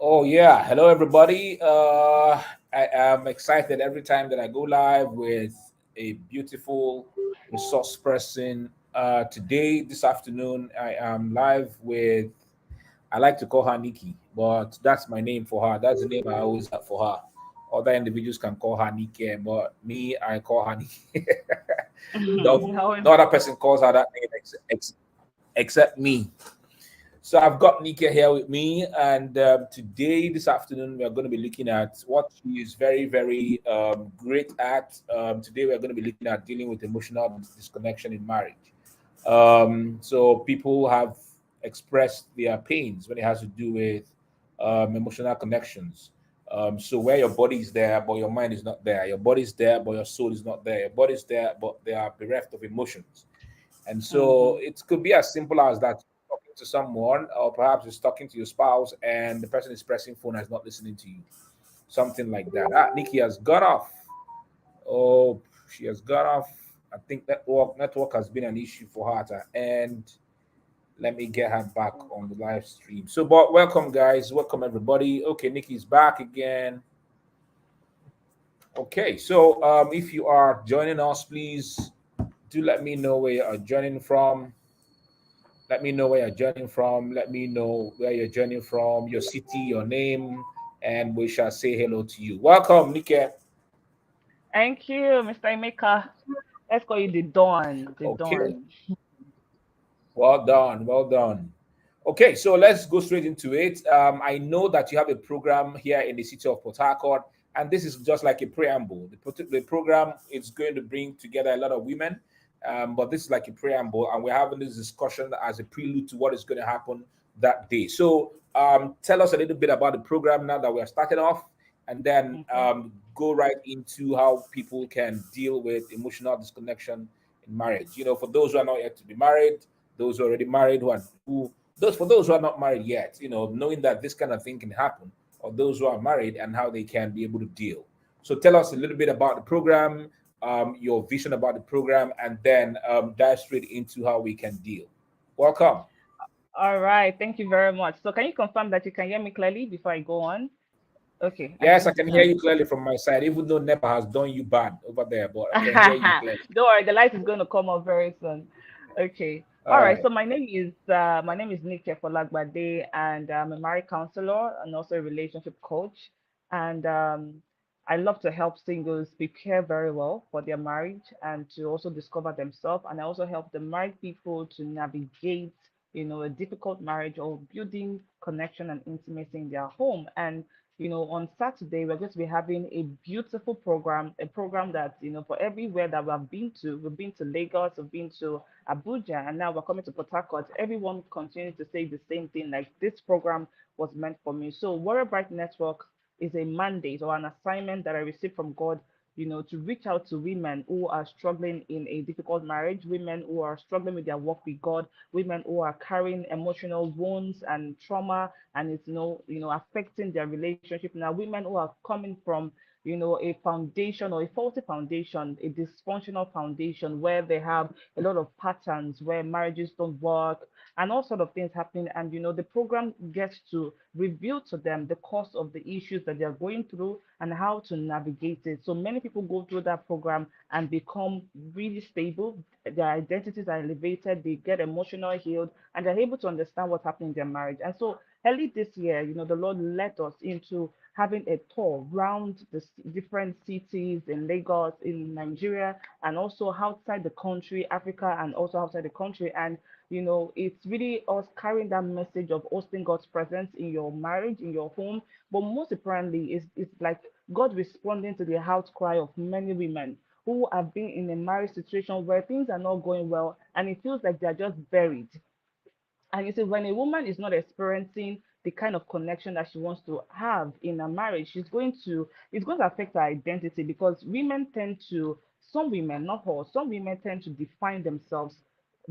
Oh yeah, hello everybody. I am excited every time that I go live with a beautiful resource person. Today, this afternoon, I am live with. I like to call her Nikki, but that's my name for her. That's the name I always have for her. Other individuals can call her Nikki, but me, I call her Nikki. How is No other person calls her that name except me. So I've got Nika here with me, and today, this afternoon, we are going to be looking at what she is very, very great at. Today, we are going to be looking at dealing with emotional disconnection in marriage. So people have expressed their pains when it has to do with emotional connections. So where your body is there, but your mind is not there. Your body is there, but your soul is not there. Your body is there, but they are bereft of emotions. And so mm-hmm. it could be as simple as that talking to someone, or perhaps it's talking to your spouse and the person is pressing phone and is not listening to you. Something like that. Nikki has got off. Oh, she has got off. I think network has been an issue for her. And let me get her back on the live stream. So, but welcome, guys. Welcome, everybody. Okay, Nikki's back again. Okay, so if you are joining us, please do let me know where you are joining from. Let me know where you're joining from. Let me know where you're joining from, your city, your name, and we shall say hello to you. Welcome, Nike. Thank you, Mr. Emeka. Let's call you the Dawn. The Okay, Dawn. well done, well done. Okay, so let's go straight into it. I know that you have a program here in the city of Port Harcourt, and this is just like a preamble. The program is going to bring together a lot of women, but this is like a preamble, and we're having this discussion as a prelude to what is going to happen that day. So, tell us a little bit about the program now that we are started off, and then Okay. go right into how people can deal with emotional disconnection in marriage. For those who are not yet to be married, those who are already married, those who are not married yet, knowing that this kind of thing can happen, or those who are married and how they can be able to deal. So tell us a little bit about the program, your vision about the program, and then dive straight into how we can deal. Welcome. All right. Thank you very much. So, can you confirm that you can hear me clearly before I go on? Okay, I Yes, I think you can hear can. you clearly from my side, even though NEPA has done you bad over there, but I can hear you Don't clearly. worry, the light is going to come up very soon. Okay. All All right. right. So my name is Nick Folagbade, and I'm a married counselor and also a relationship coach. And I love to help singles prepare very well for their marriage and to also discover themselves. And I also help the married people to navigate, a difficult marriage or building connection and intimacy in their home. And on Saturday, we're going to be having a beautiful program, a program that, for everywhere that we've been to Lagos, we've been to Abuja, and now we're coming to Port Harcourt. Everyone continues to say the same thing, like this program was meant for me. So Warrior Bright Network is a mandate or an assignment that I received from God, to reach out to women who are struggling in a difficult marriage, women who are struggling with their walk with God, women who are carrying emotional wounds and trauma, and it's affecting their relationship. Now women who are coming from a foundation or a faulty foundation, a dysfunctional foundation where they have a lot of patterns where marriages don't work and all sort of things happening. And the program gets to reveal to them the cause of the issues that they're going through and how to navigate it. So many people go through that program and become really stable. Their identities are elevated, they get emotional healed, and they're able to understand what's happening in their marriage. And so early this year, the Lord led us into having a tour around the different cities in Lagos, in Nigeria, and also outside the country, Africa, and also outside the country. And it's really us carrying that message of hosting God's presence in your marriage, in your home. But most importantly, it's like God responding to the outcry of many women who have been in a marriage situation where things are not going well and it feels like they're just buried. And you see, when a woman is not experiencing the kind of connection that she wants to have in a marriage, it's going to affect her identity because some women, not all, some women tend to define themselves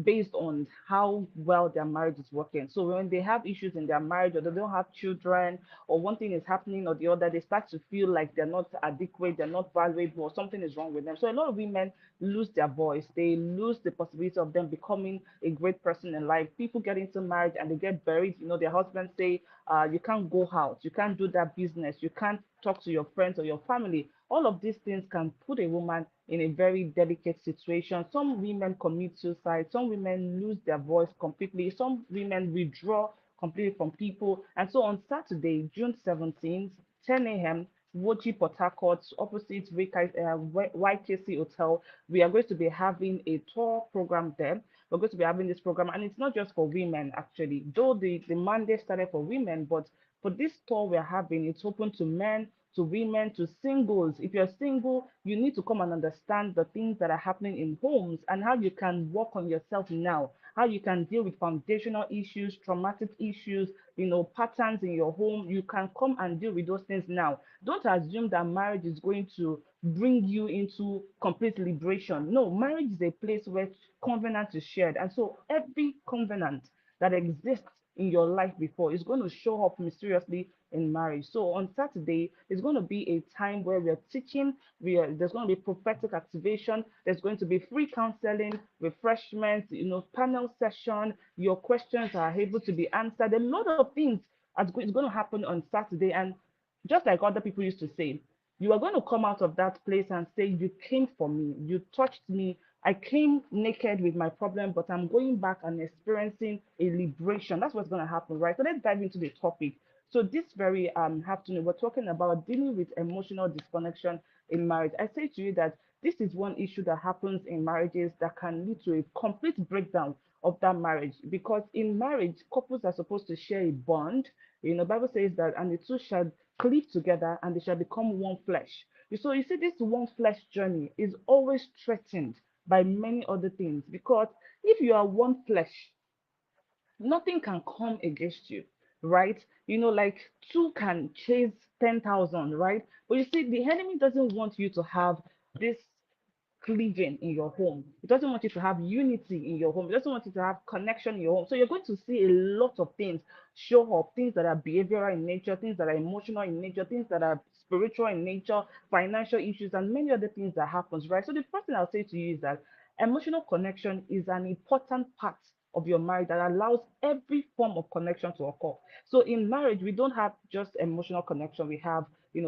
based on how well their marriage is working. So when they have issues in their marriage or they don't have children or one thing is happening or the other, they start to feel like they're not adequate, they're not valuable, or something is wrong with them. So a lot of women lose their voice. They lose the possibility of them becoming a great person in life. People get into marriage and they get buried. Their husbands say, you can't go out, you can't do that business, you can't talk to your friends or your family. All of these things can put a woman in a very delicate situation. Some women commit suicide, some women lose their voice completely, some women withdraw completely from people. And so on Saturday, June 17th, 10 a.m., Wochi Port Harcourt, opposite YKC Hotel, we are going to be having a tour program there. We're going to be having this program, and it's not just for women actually, though the Monday started for women, but for this tour we're having, it's open to men, to women, to singles. If you're single, you need to come and understand the things that are happening in homes and how you can work on yourself now, how you can deal with foundational issues, traumatic issues, patterns in your home. You can come and deal with those things now. Don't assume that marriage is going to bring you into complete liberation. No, marriage is a place where covenant is shared. And so every covenant that exists in your life before is going to show up mysteriously in marriage. So on Saturday, it's going to be a time where we're teaching, there's going to be prophetic activation, there's going to be free counseling, refreshments, panel session, your questions are able to be answered. A lot of things is going to happen on Saturday. And just like other people used to say, you are going to come out of that place and say, you came for me, you touched me. I came naked with my problem, but I'm going back and experiencing a liberation. That's what's going to happen, right? So let's dive into the topic. So this very afternoon, we're talking about dealing with emotional disconnection in marriage. I say to you that this is one issue that happens in marriages that can lead to a complete breakdown of that marriage, because in marriage, couples are supposed to share a bond. Bible says that, and the two shall cleave together and they shall become one flesh. So you see, this one flesh journey is always threatened by many other things, because if you are one flesh, nothing can come against you, right? Like two can chase 10,000, right? But you see, the enemy doesn't want you to have this cleaving in your home. It doesn't want you to have unity in your home. It doesn't want you to have connection in your home. So you're going to see a lot of things show up, things that are behavioral in nature, things that are emotional in nature, things that are spiritual in nature, financial issues, and many other things that happens, right? So the first thing I'll say to you is that emotional connection is an important part of your marriage that allows every form of connection to occur. So in marriage, we don't have just emotional connection. We have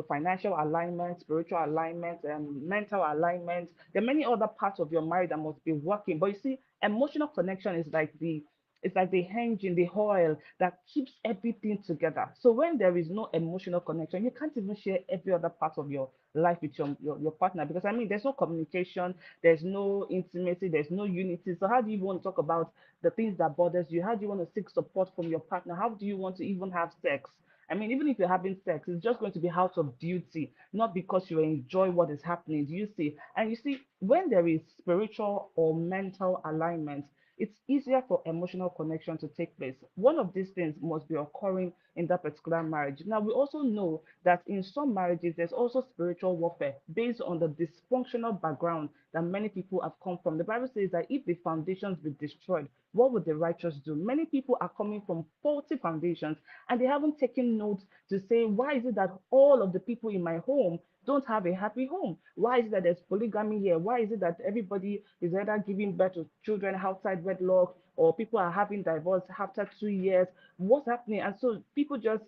financial alignment, spiritual alignment, and mental alignment. There are many other parts of your marriage that must be working. But you see, emotional connection is like the engine, the oil that keeps everything together. So when there is no emotional connection, you can't even share every other part of your life with your partner, because I mean there's no communication, there's no intimacy, there's no unity. So how do you want to talk about the things that bothers you? How do you want to seek support from your partner? How do you want to even have sex? I mean, even if you're having sex, it's just going to be out of duty, not because you enjoy what is happening. Do you see? And you see, when there is spiritual or mental alignment, it's easier for emotional connection to take place. One of these things must be occurring in that particular marriage. Now, we also know that in some marriages, there's also spiritual warfare based on the dysfunctional background that many people have come from. The Bible says that if the foundations be destroyed, what would the righteous do? Many people are coming from faulty foundations, and they haven't taken note to say, why is it that all of the people in my home don't have a happy home? Why is it that there's polygamy here? Why is it that everybody is either giving birth to children outside wedlock, or people are having divorce after 2 years? What's happening? And so people just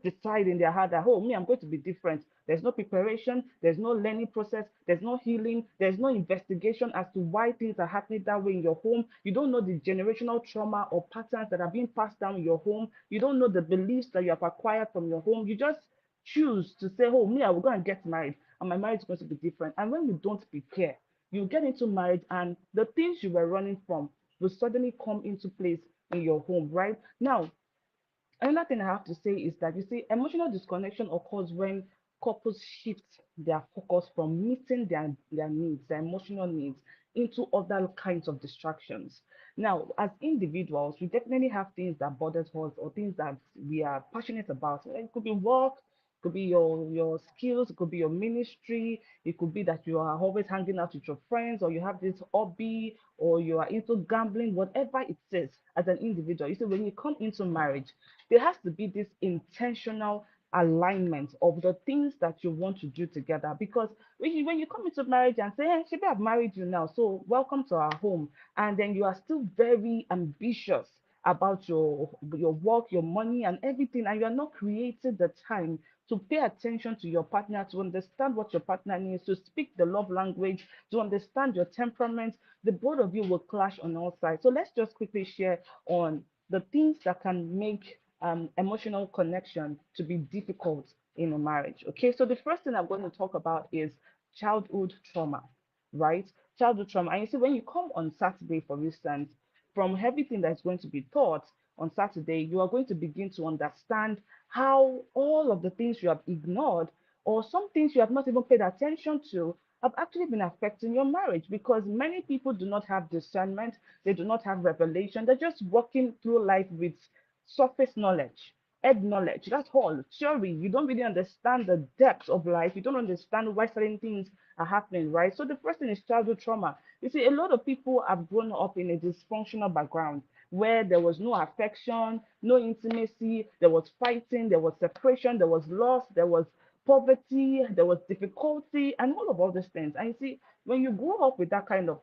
decide in their heart that, oh, me, I'm going to be different. There's no preparation, there's no learning process, there's no healing, there's no investigation as to why things are happening that way in your home. You don't know the generational trauma or patterns that are being passed down in your home. You don't know the beliefs that you have acquired from your home. You just choose to say, oh, me, I will go and get married, and my marriage is going to be different. And when you don't prepare, you get into marriage, and the things you were running from will suddenly come into place in your home, right? Now, another thing I have to say is that you see, emotional disconnection occurs when couples shift their focus from meeting their needs, their emotional needs, into other kinds of distractions. Now, as individuals, we definitely have things that bother us or things that we are passionate about. It could be work, it could be your skills, it could be your ministry, it could be that you are always hanging out with your friends, or you have this hobby, or you are into gambling, whatever it is as an individual. You see, when you come into marriage, there has to be this intentional alignment of the things that you want to do together. Because when you come into marriage and say, hey, Shibi, I've married you now, so welcome to our home, and then you are still very ambitious about your work, your money, and everything, and you're not creating the time to pay attention to your partner, to understand what your partner needs, to speak the love language, to understand your temperament, the both of you will clash on all sides. So let's just quickly share on the things that can make emotional connection to be difficult in a marriage. Okay, so the first thing I'm going to talk about is childhood trauma, right? Childhood trauma. And you see, when you come on Saturday, for instance, from everything that's going to be taught on Saturday, you are going to begin to understand how all of the things you have ignored or some things you have not even paid attention to have actually been affecting your marriage, because many people do not have discernment, they do not have revelation, they're just walking through life with surface knowledge, head knowledge, that's all theory. You don't really understand the depth of life, you don't understand why certain things are happening, right? So the first thing is childhood trauma. You see, a lot of people have grown up in a dysfunctional background where there was no affection, no intimacy, there was fighting, there was separation, there was loss, there was poverty, there was difficulty, and all these things. And you see, when you grow up with that kind of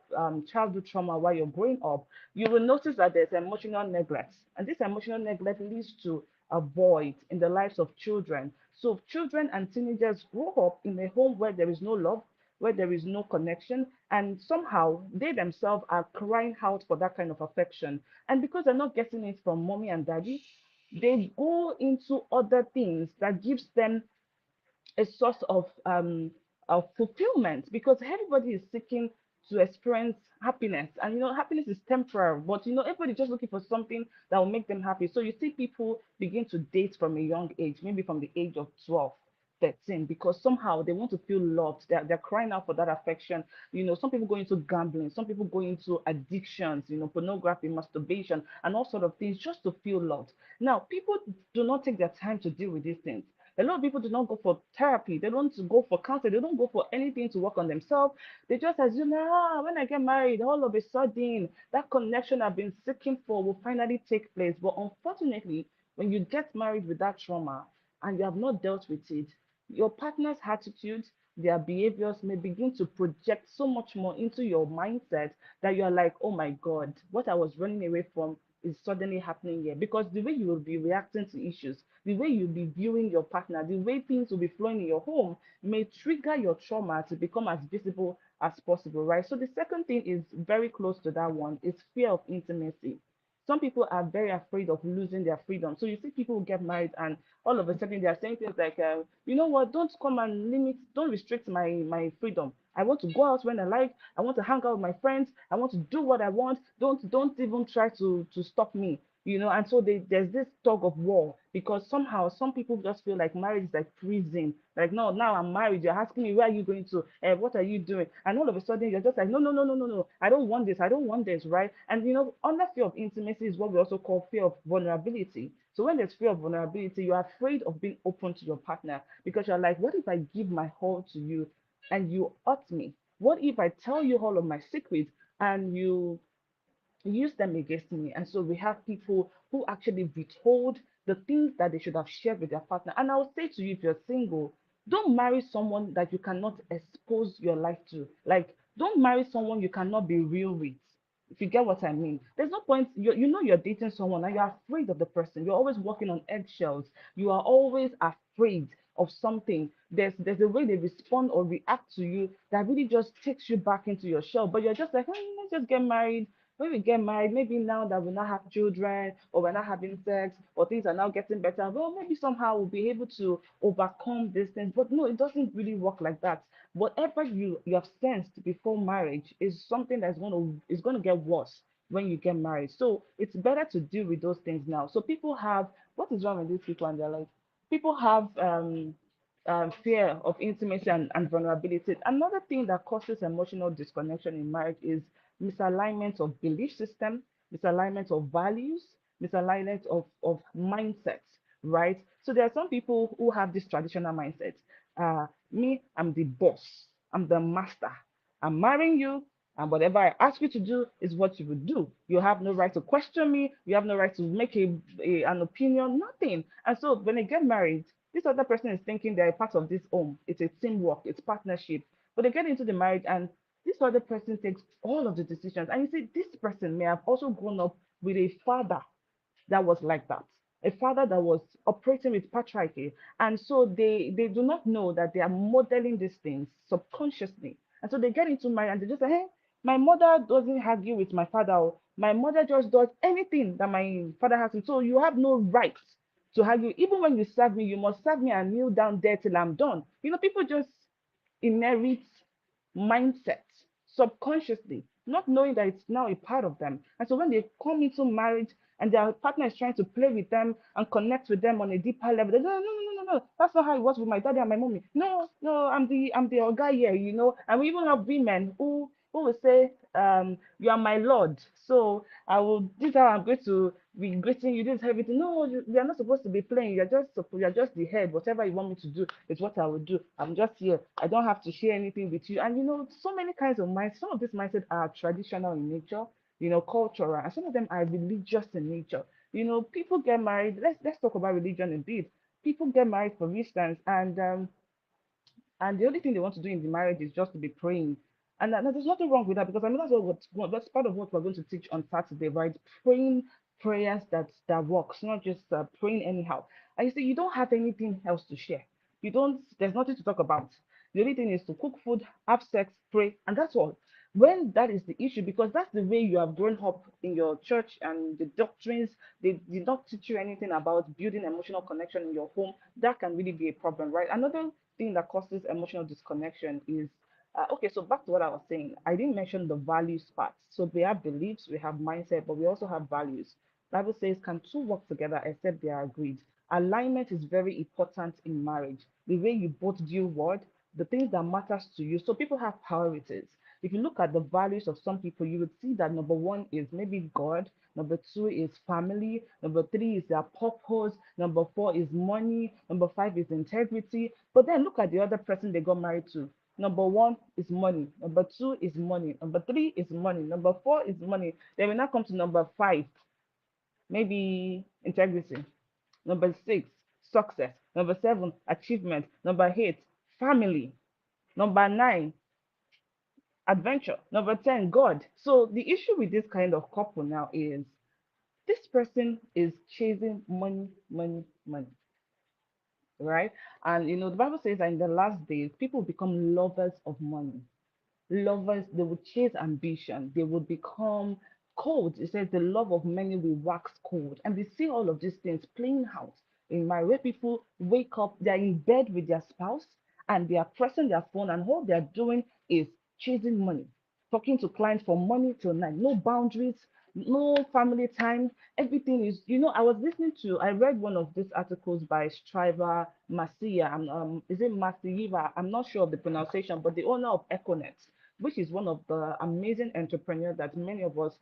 childhood trauma while you're growing up, you will notice that there's emotional neglect. And this emotional neglect leads to a void in the lives of children. So children and teenagers grow up in a home where there is no love, where there is no connection, and somehow they themselves are crying out for that kind of affection. And because they're not getting it from mommy and daddy, they go into other things that gives them a source of fulfillment, because everybody is seeking to experience happiness, and happiness is temporary, but everybody's just looking for something that will make them happy. So you see people begin to date from a young age, maybe from the age of 12, 13, because somehow they want to feel loved. They're crying out for that affection. Some people go into gambling, some people go into addictions, pornography, masturbation, and all sort of things just to feel loved. Now people do not take their time to deal with these things. A lot of people do not go for therapy. They don't go for counseling. They don't go for anything to work on themselves. They just assume, when I get married, all of a sudden, that connection I've been seeking for will finally take place. But unfortunately, when you get married with that trauma and you have not dealt with it, your partner's attitude, their behaviors may begin to project so much more into your mindset that you are like, oh my God, what I was running away from is suddenly happening here. Because the way you will be reacting to issues, the way you'll be viewing your partner, the way things will be flowing in your home may trigger your trauma to become as visible as possible, right? So the second thing is very close to that one is fear of intimacy. Some people are very afraid of losing their freedom. So you see people who get married and all of a sudden they are saying things like, you know what, don't come and limit, don't restrict my freedom. I want to go out when I like. I want to hang out with my friends. I want to do what I want. Don't even try to stop me. And so there's this tug of war, because somehow some people just feel like marriage is like prison. Like, no, now I'm married. You're asking me, where are you going to? What are you doing? And all of a sudden you're just like, no, no, no, no, no, no. I don't want this. I don't want this, right? And under fear of intimacy is what we also call fear of vulnerability. So when there's fear of vulnerability, you're afraid of being open to your partner, because you're like, what if I give my all to you and you hurt me? What if I tell you all of my secrets and you use them against me? And so we have people who actually withhold the things that they should have shared with their partner. And I will say to you, if you're single, don't marry someone that you cannot expose your life to. Like, don't marry someone you cannot be real with. If you get what I mean, there's no point. You're dating someone and you're afraid of the person. You're always walking on eggshells. You are always afraid of something. There's a way they respond or react to you that really just takes you back into your shell. But you're just like, let's just get married. When we get married, maybe now that we not have children or we're not having sex or things are now getting better, well, maybe somehow we'll be able to overcome these things. But no, it doesn't really work like that. Whatever you have sensed before marriage is something that's going to get worse when you get married. So it's better to deal with those things now. So people have, what is wrong with these people and their life? People have fear of intimacy and vulnerability. Another thing that causes emotional disconnection in marriage is misalignment of belief system, misalignment of values, misalignment of mindsets, right? So there are some people who have this traditional mindset. Me, I'm the boss, I'm the master. I'm marrying you, and whatever I ask you to do is what you would do. You have no right to question me, you have no right to make an opinion, nothing. And so when they get married, this other person is thinking they're a part of this home. It's a teamwork, it's partnership. But they get into the marriage and this other person takes all of the decisions. And you see, this person may have also grown up with a father that was like that, a father that was operating with patriarchy. And so they do not know that they are modeling these things subconsciously. And so they get into marriage and they just say, hey, my mother doesn't argue with my father. Or my mother just does anything that my father has to. So you have no right to argue. Even when you serve me, you must serve me and kneel down there till I'm done. People just inherit mindset subconsciously, not knowing that it's now a part of them. And so when they come into marriage and their partner is trying to play with them and connect with them on a deeper level, they go, no, no, no, no, no. That's not how it was with my daddy and my mommy. No, no, I'm the old guy here. And we even have women who will say, you are my lord. So this is how I'm going to be greeting you. This is everything. No, you are not supposed to be playing. You're just the head. Whatever you want me to do is what I will do. I'm just here. I don't have to share anything with you. And so many kinds of minds. Some of these mindsets are traditional in nature, cultural, and some of them are religious in nature. People get married. Let's talk about religion a bit. People get married, for instance, and the only thing they want to do in the marriage is just to be praying. And there's nothing wrong with that, because I mean that's part of what we're going to teach on Saturday, right? Praying prayers that works, not just praying anyhow. And you see, you don't have anything else to share. You don't. There's nothing to talk about. The only thing is to cook food, have sex, pray, and that's all. When that is the issue, because that's the way you have grown up in your church and the doctrines, they did not teach you anything about building emotional connection in your home. That can really be a problem, right? Another thing that causes emotional disconnection is okay. So back to what I was saying, I didn't mention the values part. So we have beliefs, we have mindset, but we also have values. Bible says, can two work together except they are agreed? Alignment is very important in marriage. The way you both view word, the things that matters to you. So people have priorities. If you look at the values of some people, you would see that number one is maybe God, number two is family, number three is their purpose, number four is money, number five is integrity. But then look at the other person they got married to. Number one is money, number two is money, number three is money, number four is money. Then we now come to number five, maybe integrity. Number six, success. Number seven, achievement. Number eight, family. Number nine, adventure. Number 10, God. So the issue with this kind of couple now is this person is chasing money, money, money, right? And the Bible says that in the last days, people become lovers of money. Lovers, they would chase ambition, they would become cold. It says the love of many will wax cold. And we see all of these things playing out in my where people wake up, they're in bed with their spouse and they are pressing their phone, and all they're doing is chasing money, talking to clients for money till night, no boundaries, no family time. Everything is, I read one of these articles by Striver Masia, is it Masiva? I'm not sure of the pronunciation, but the owner of Econet, which is one of the amazing entrepreneurs that many of us,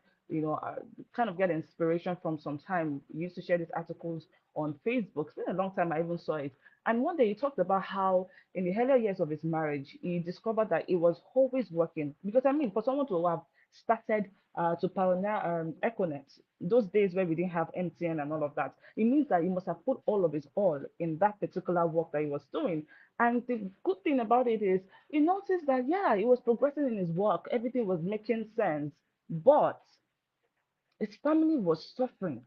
kind of get inspiration from. Sometime he used to share these articles on Facebook. It's been a long time I even saw it. And one day he talked about how in the earlier years of his marriage, he discovered that it was always working. Because I mean, for someone to have started to pioneer Econet, those days where we didn't have MTN and all of that, it means that he must have put all of his all in that particular work that he was doing. And the good thing about it is he noticed that, yeah, he was progressing in his work, everything was making sense, but his family was suffering.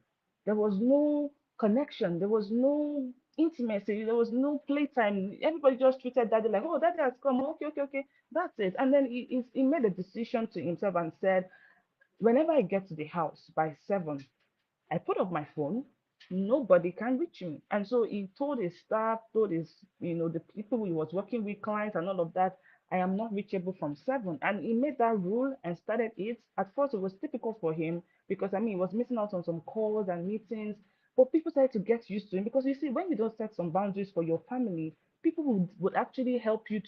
There was no connection, there was no intimacy, there was no playtime. Everybody just treated daddy like, oh, daddy has come, okay, okay, okay, that's it. And then he made a decision to himself and said, whenever I get to the house by 7, I put up my phone, nobody can reach me. And so he told his staff, told the people he was working with, clients and all of that, I am not reachable from 7. And he made that rule and started it. At first, it was difficult for him because, I mean, he was missing out on some calls and meetings. But people started to get used to him, because you see, when you don't set some boundaries for your family, people would actually help you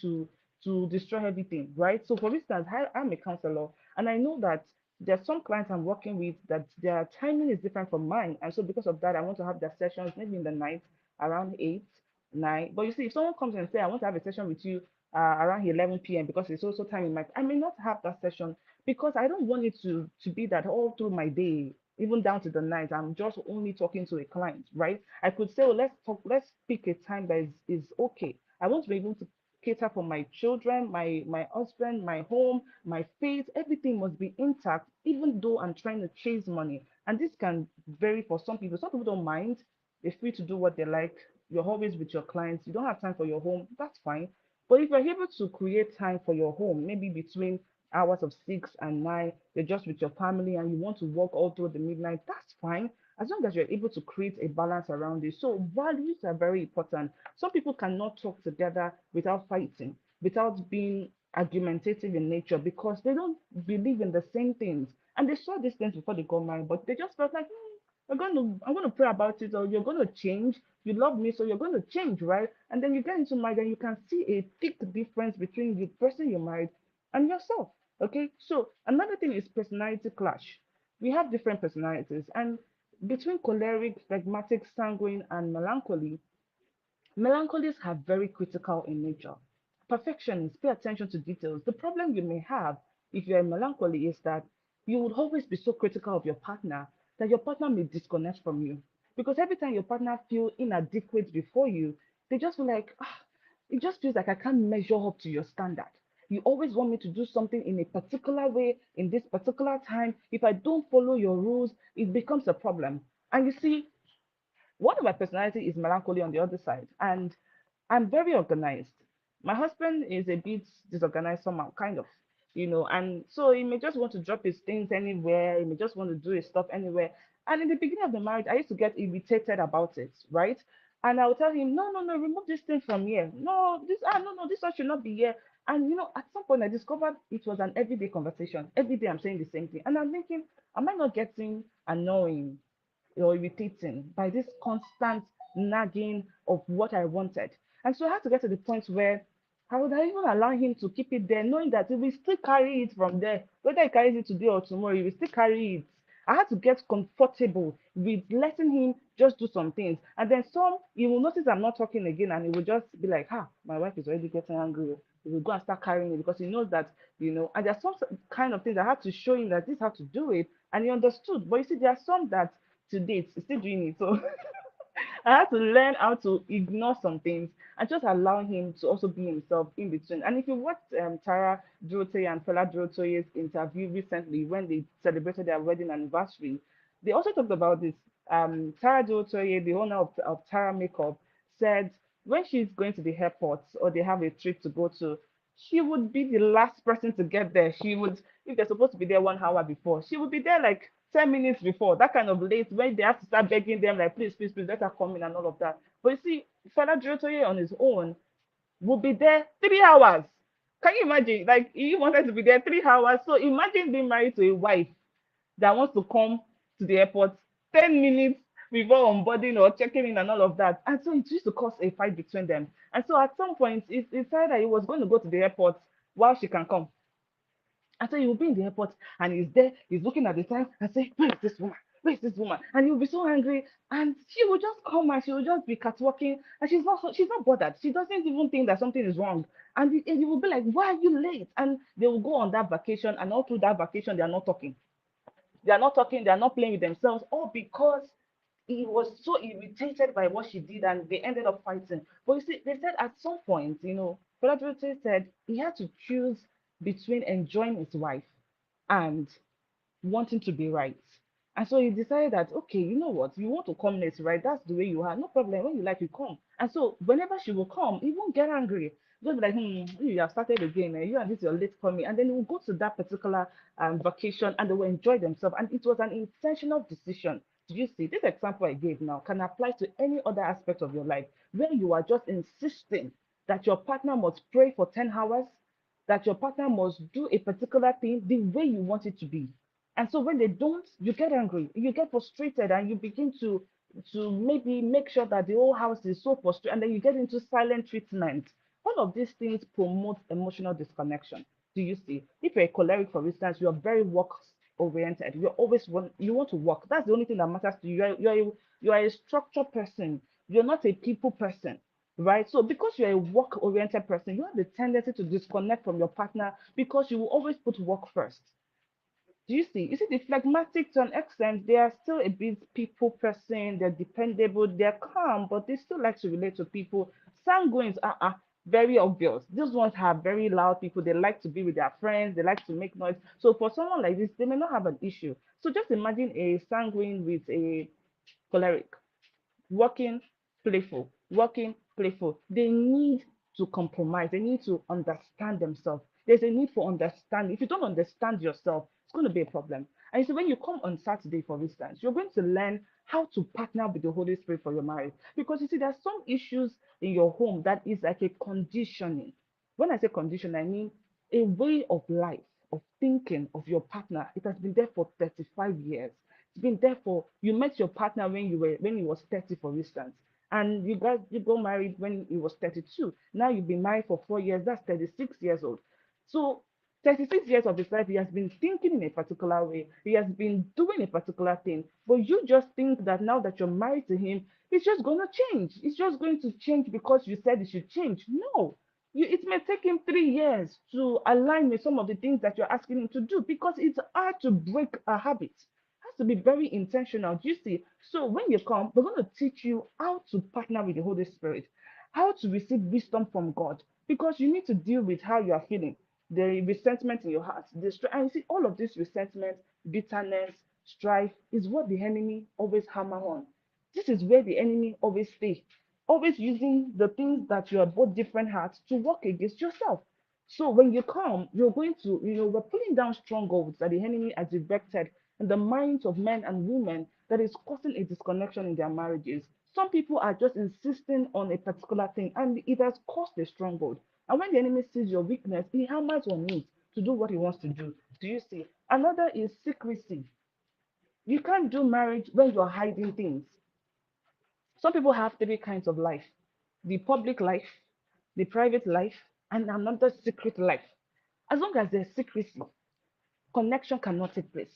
to destroy everything, right? So, for instance, I'm a counselor, and I know that there are some clients I'm working with that their timing is different from mine. And so because of that, I want to have their sessions maybe in the night around 8, 9. But you see, if someone comes and say, I want to have a session with you around 11 p.m. because it's also time in my, I may not have that session, because I don't want it to be that all through my day, even down to the night, I'm just only talking to a client, right? I could say, oh, let's talk, let's pick a time that is okay. I want to be able to cater for my children, my husband, my home, my faith. Everything must be intact, even though I'm trying to chase money. And this can vary for some people. Some people don't mind. They're free to do what they like. You're always with your clients. You don't have time for your home. That's fine. But if you're able to create time for your home, maybe between hours of 6 and 9, you're just with your family and you want to work all through the midnight, that's fine. As long as you're able to create a balance around it. So values are very important. Some people cannot talk together without fighting, without being argumentative in nature because they don't believe in the same things. And they saw these things before they got married, but they just felt like, I'm gonna pray about it, or you're gonna change. You love me, so you're gonna change, right? And then you get into marriage and you can see a thick difference between the person you married and yourself. Okay, so another thing is personality clash. We have different personalities, and between choleric, phlegmatic, sanguine, and melancholy, melancholies are very critical in nature. Perfectionists pay attention to details. The problem you may have if you're a melancholy is that you would always be so critical of your partner that your partner may disconnect from you. Because every time your partner feel inadequate before you, they just feel like, it just feels like I can't measure up to your standard. You always want me to do something in a particular way, in this particular time. If I don't follow your rules, it becomes a problem. And you see, one of my personality is melancholy on the other side, and I'm very organized. My husband is a bit disorganized somehow, kind of, and so he may just want to drop his things anywhere. He may just want to do his stuff anywhere. And in the beginning of the marriage, I used to get irritated about it, right? And I would tell him, no, no, no, remove this thing from here. No, no, no, this one should not be here. And at some point, I discovered it was an everyday conversation. Every day, I'm saying the same thing, and I'm thinking, am I not getting annoying or irritating by this constant nagging of what I wanted? And so I had to get to the point where I would even allow him to keep it there, knowing that he will still carry it from there. Whether he carries it today or tomorrow, he will still carry it. I had to get comfortable with letting him just do some things. And then he will notice I'm not talking again and he will just be like, my wife is already getting angry. He will go and start carrying it because he knows that, and there's some kind of things I had to show him that this is how to do it. And he understood. But you see, there are some that to date is still doing it. So I had to learn how to ignore some things and just allow him to also be himself in between. And if you watched Tara Durotoye and Fela Durotoye's interview recently when they celebrated their wedding anniversary, they also talked about this. Tara Durotoye, the owner of Tara Makeup, said when she's going to the airport or they have a trip to go to, she would be the last person to get there. She would, if they're supposed to be there 1 hour before, she would be there like 10 minutes before, that kind of late, when they have to start begging them, like, please, please, please, let her come in and all of that. But you see, Fela Durotoye on his own will be there 3 hours. Can you imagine? Like, he wanted to be there 3 hours. So imagine being married to a wife that wants to come to the airport 10 minutes before onboarding or checking in and all of that. And so it used to cause a fight between them. And so at some point, it decided that he was going to go to the airport while she can come. And so he will be in the airport and he's there, he's looking at the time and say, where is this woman? Where is this woman? And he'll be so angry. And she will just come and she will just be catwalking. And she's not bothered. She doesn't even think that something is wrong. And he will be like, why are you late? And they will go on that vacation, and all through that vacation, they are not talking. They are not talking, they are not playing with themselves, all because he was so irritated by what she did and they ended up fighting. But you see, they said at some point, Feladote said he had to choose between enjoying his wife and wanting to be right. And so he decided that, okay, you know what, you want to come late, right? That's the way you are. No problem. When you like, you come. And so whenever she will come, he won't get angry. Just be like, you have started again. You and this, you're late coming. And then he will go to that particular vacation and they will enjoy themselves. And it was an intentional decision. Do you see? This example I gave now can apply to any other aspect of your life where you are just insisting that your partner must pray for 10 hours, that your partner must do a particular thing the way you want it to be. And so when they don't, you get angry, you get frustrated, and you begin to maybe make sure that the whole house is so frustrated, and then you get into silent treatment. All of these things promote emotional disconnection. Do you see? If you're a choleric, for instance, you're very work oriented. You want to work. That's the only thing that matters to you. You are a structured person. You're not a people person, right? So because you're a work oriented person, you have the tendency to disconnect from your partner because you will always put work first. Do you see? You see, the phlegmatic to an extent, they are still a bit people person. They're dependable. They're calm, but they still like to relate to people. Sanguines, very obvious. These ones have very loud people. They like to be with their friends. They like to make noise. So for someone like this, they may not have an issue. So just imagine a sanguine with a choleric working, playful, working, playful. They need to compromise. They need to understand themselves. There's a need for understanding. If you don't understand yourself, it's going to be a problem. And so when you come on Saturday, for instance, you're going to learn how to partner with the Holy Spirit for your marriage. Because you see, there's some issues in your home that is like a conditioning. When I say condition, I mean a way of life, of thinking of your partner. It has been there for 35 years. It's been there for you met your partner when he was 30, for instance, and you got married when he was 32. Now you've been married for 4 years. That's 36 years old. So 36 years of his life, he has been thinking in a particular way. He has been doing a particular thing. But you just think that now that you're married to him, it's just going to change. It's just going to change because you said it should change. No. It may take him 3 years to align with some of the things that you're asking him to do because it's hard to break a habit. Has to be very intentional. Do you see? So when you come, we're going to teach you how to partner with the Holy Spirit, how to receive wisdom from God, because you need to deal with how you are feeling, the resentment in your heart, and you see all of this resentment, bitterness, strife is what the enemy always hammer on. This is where the enemy always stay, always using the things that you are both different hearts to work against yourself. So when you come, you're going to, we're pulling down strongholds that the enemy has erected in the minds of men and women that is causing a disconnection in their marriages. Some people are just insisting on a particular thing and it has caused a stronghold. And when the enemy sees your weakness, he hammers on it to do what he wants to do. Do you see? Another is secrecy. You can't do marriage when you're hiding things. Some people have three kinds of life: the public life, the private life, and another secret life. As long as there's secrecy, connection cannot take place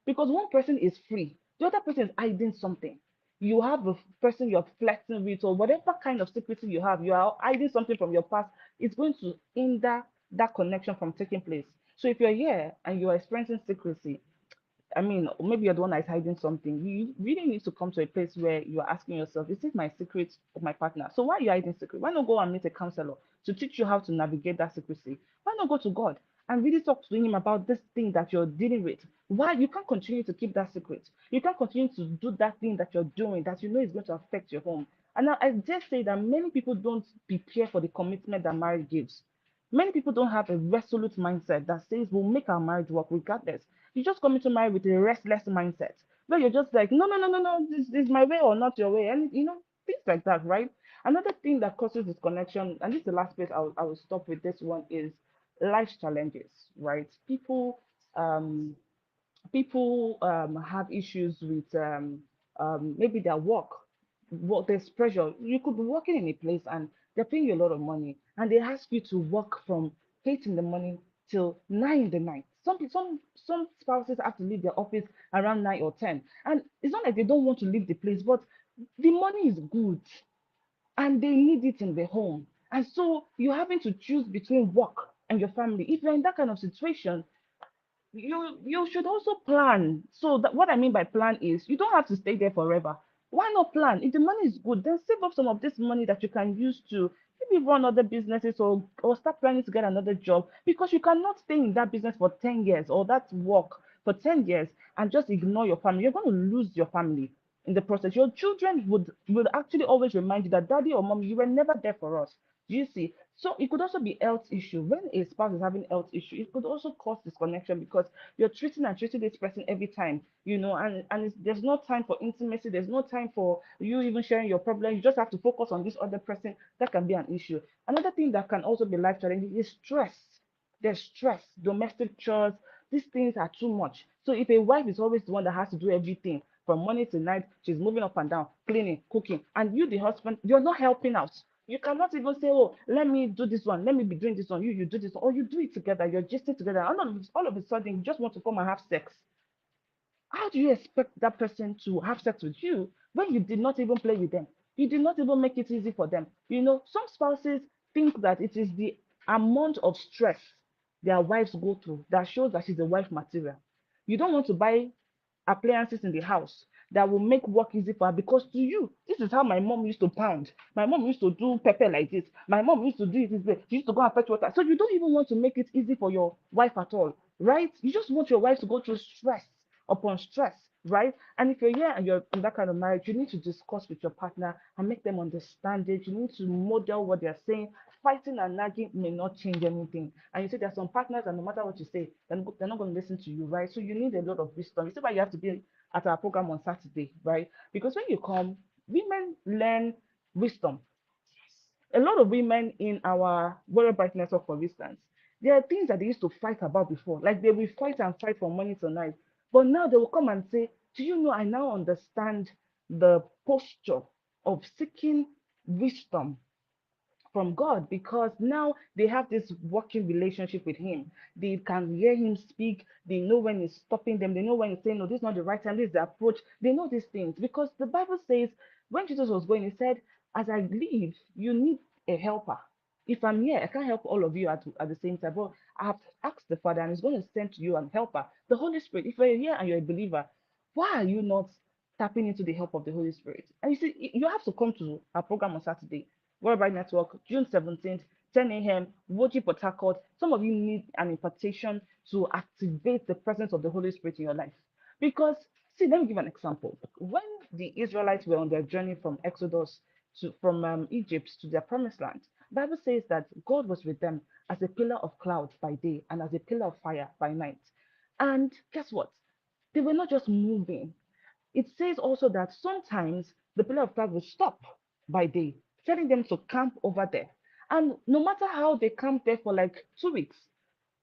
because one person is free, the other person is hiding something. You have a person you're flirting with, or whatever kind of secrecy you have, you are hiding something from your past. It's going to hinder that connection from taking place. So if you're here and you're experiencing secrecy, I mean, maybe you're the one that is hiding something. You really need to come to a place where you're asking yourself, is this my secret of my partner? So why are you hiding secret? Why not go and meet a counselor to teach you how to navigate that secrecy? Why not go to God and really talk to him about this thing that you're dealing with? Why you can't continue to keep that secret? You can't continue to do that thing that you're doing that you know is going to affect your home. And now I dare say that many people don't prepare for the commitment that marriage gives. Many people don't have a resolute mindset that says we'll make our marriage work regardless. You just come into marriage with a restless mindset where you're just like, no, no, no, no, no, this is my way or not your way. And things like that, right? Another thing that causes disconnection, and this is the last place I will stop with this one, is life challenges, right? People have issues with maybe their work. There's pressure. You could be working in a place and they're paying you a lot of money, and they ask you to work from 8 in the morning till 9 in the night. Some spouses have to leave their office around 9 or 10, and it's not like they don't want to leave the place, but the money is good and they need it in their home. And so you're having to choose between work and your family. If you're in that kind of situation, you should also plan. So that what I mean by plan is you don't have to stay there forever. Why not plan? If the money is good, then save up some of this money that you can use to maybe run other businesses or start planning to get another job, because you cannot stay in that business for 10 years or that work for 10 years and just ignore your family. You're going to lose your family in the process. Your children would actually always remind you that daddy or mom, you were never there for us. Do you see? So it could also be health issue. When a spouse is having health issue, it could also cause disconnection because you're treating and treating this person every time, there's no time for intimacy. There's no time for you even sharing your problem. You just have to focus on this other person. That can be an issue. Another thing that can also be life challenging is stress. There's stress, domestic chores. These things are too much. So if a wife is always the one that has to do everything from morning to night, she's moving up and down, cleaning, cooking, and you, the husband, you're not helping out. You cannot even say, oh, let me do this one, let me be doing this one, you do this one, or you do it together, you're just together. All of a sudden, you just want to come and have sex. How do you expect that person to have sex with you when you did not even play with them? You did not even make it easy for them. Some spouses think that it is the amount of stress their wives go through that shows that she's a wife material. You don't want to buy appliances in the house. that will make work easy for her. Because to you, this is how my mom used to pound. My mom used to do pepper like this. My mom used to do it this way. She used to go and fetch water. So you don't even want to make it easy for your wife at all, right? You just want your wife to go through stress upon stress, right? And if you're here and you're in that kind of marriage, you need to discuss with your partner and make them understand it. You need to model what they're saying. Fighting and nagging may not change anything. And you see, there are some partners, and no matter what you say, they're not going to listen to you, right? So you need a lot of wisdom. You see why you have to be at our program on Saturday, right? Because when you come, women learn wisdom. A lot of women in our Warrior Bright Network, for instance, there are things that they used to fight about before. Like they will fight and fight from morning to night. But now they will come and say, do you know, I now understand the posture of seeking wisdom from God, because now they have this working relationship with Him. They can hear Him speak. They know when He's stopping them. They know when He's saying, no, this is not the right time. This is the approach. They know these things because the Bible says when Jesus was going, He said, as I leave, you need a helper. If I'm here, I can't help all of you at the same time. But I have asked the Father, and He's going to send to you an helper, the Holy Spirit. If you're here and you're a believer, why are you not tapping into the help of the Holy Spirit? And you see, you have to come to our program on Saturday. Worldwide Network, June 17th, 10 a.m., Woji Port Harcourt. Some of you need an impartation to activate the presence of the Holy Spirit in your life. Because, see, let me give an example. When the Israelites were on their journey from Exodus from Egypt to their promised land, the Bible says that God was with them as a pillar of cloud by day and as a pillar of fire by night. And guess what? They were not just moving, it says also that sometimes the pillar of cloud will stop by day, telling them to camp over there. And no matter how they camp there for like 2 weeks,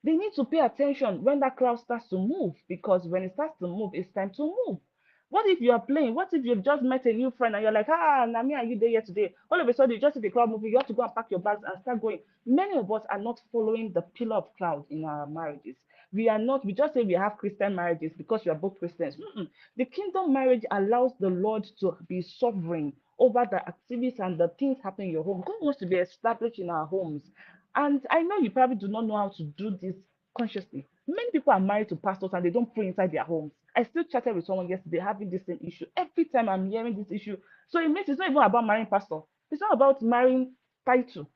they need to pay attention when that cloud starts to move, because when it starts to move, it's time to move. What if you are playing? What if you've just met a new friend and you're like, Nami, are you there yet today? All of a sudden, you just see the cloud moving. You have to go and pack your bags and start going. Many of us are not following the pillar of cloud in our marriages. We are not, we just say we have Christian marriages because we are both Christians. The kingdom marriage allows the Lord to be sovereign over the activities and the things happening in your home. God wants to be established in our homes. And I know you probably do not know how to do this consciously. Many people are married to pastors and they don't pray inside their homes. I still chatted with someone yesterday having this same issue. Every time I'm hearing this issue, so it means it's not even about marrying pastor. It's not about marrying title,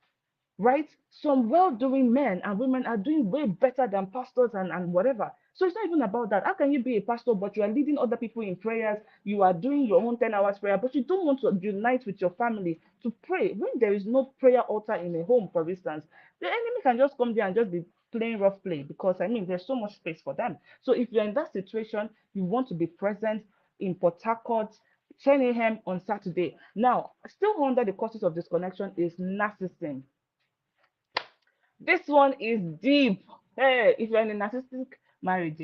right? Some well-doing men and women are doing way better than pastors and whatever. So it's not even about that. How can you be a pastor, but you are leading other people in prayers? You are doing your own 10 hours prayer, but you don't want to unite with your family to pray. When there is no prayer altar in a home, for instance, the enemy can just come there and just be playing rough play, because I mean, there's so much space for them. So if you're in that situation, you want to be present in Port Harcourt, 10 a.m. on Saturday. Now, still under the causes of disconnection is narcissism. This one is deep. Hey, if you're in a narcissistic marriage,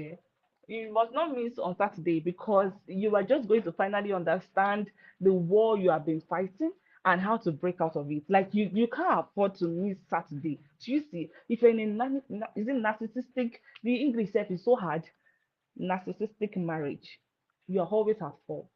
you must not miss on Saturday, because you are just going to finally understand the war you have been fighting and how to break out of it. Like you can't afford to miss Saturday. Do you see? If you're in a is it narcissistic? The English self is so hard. Narcissistic marriage, you are always at fault.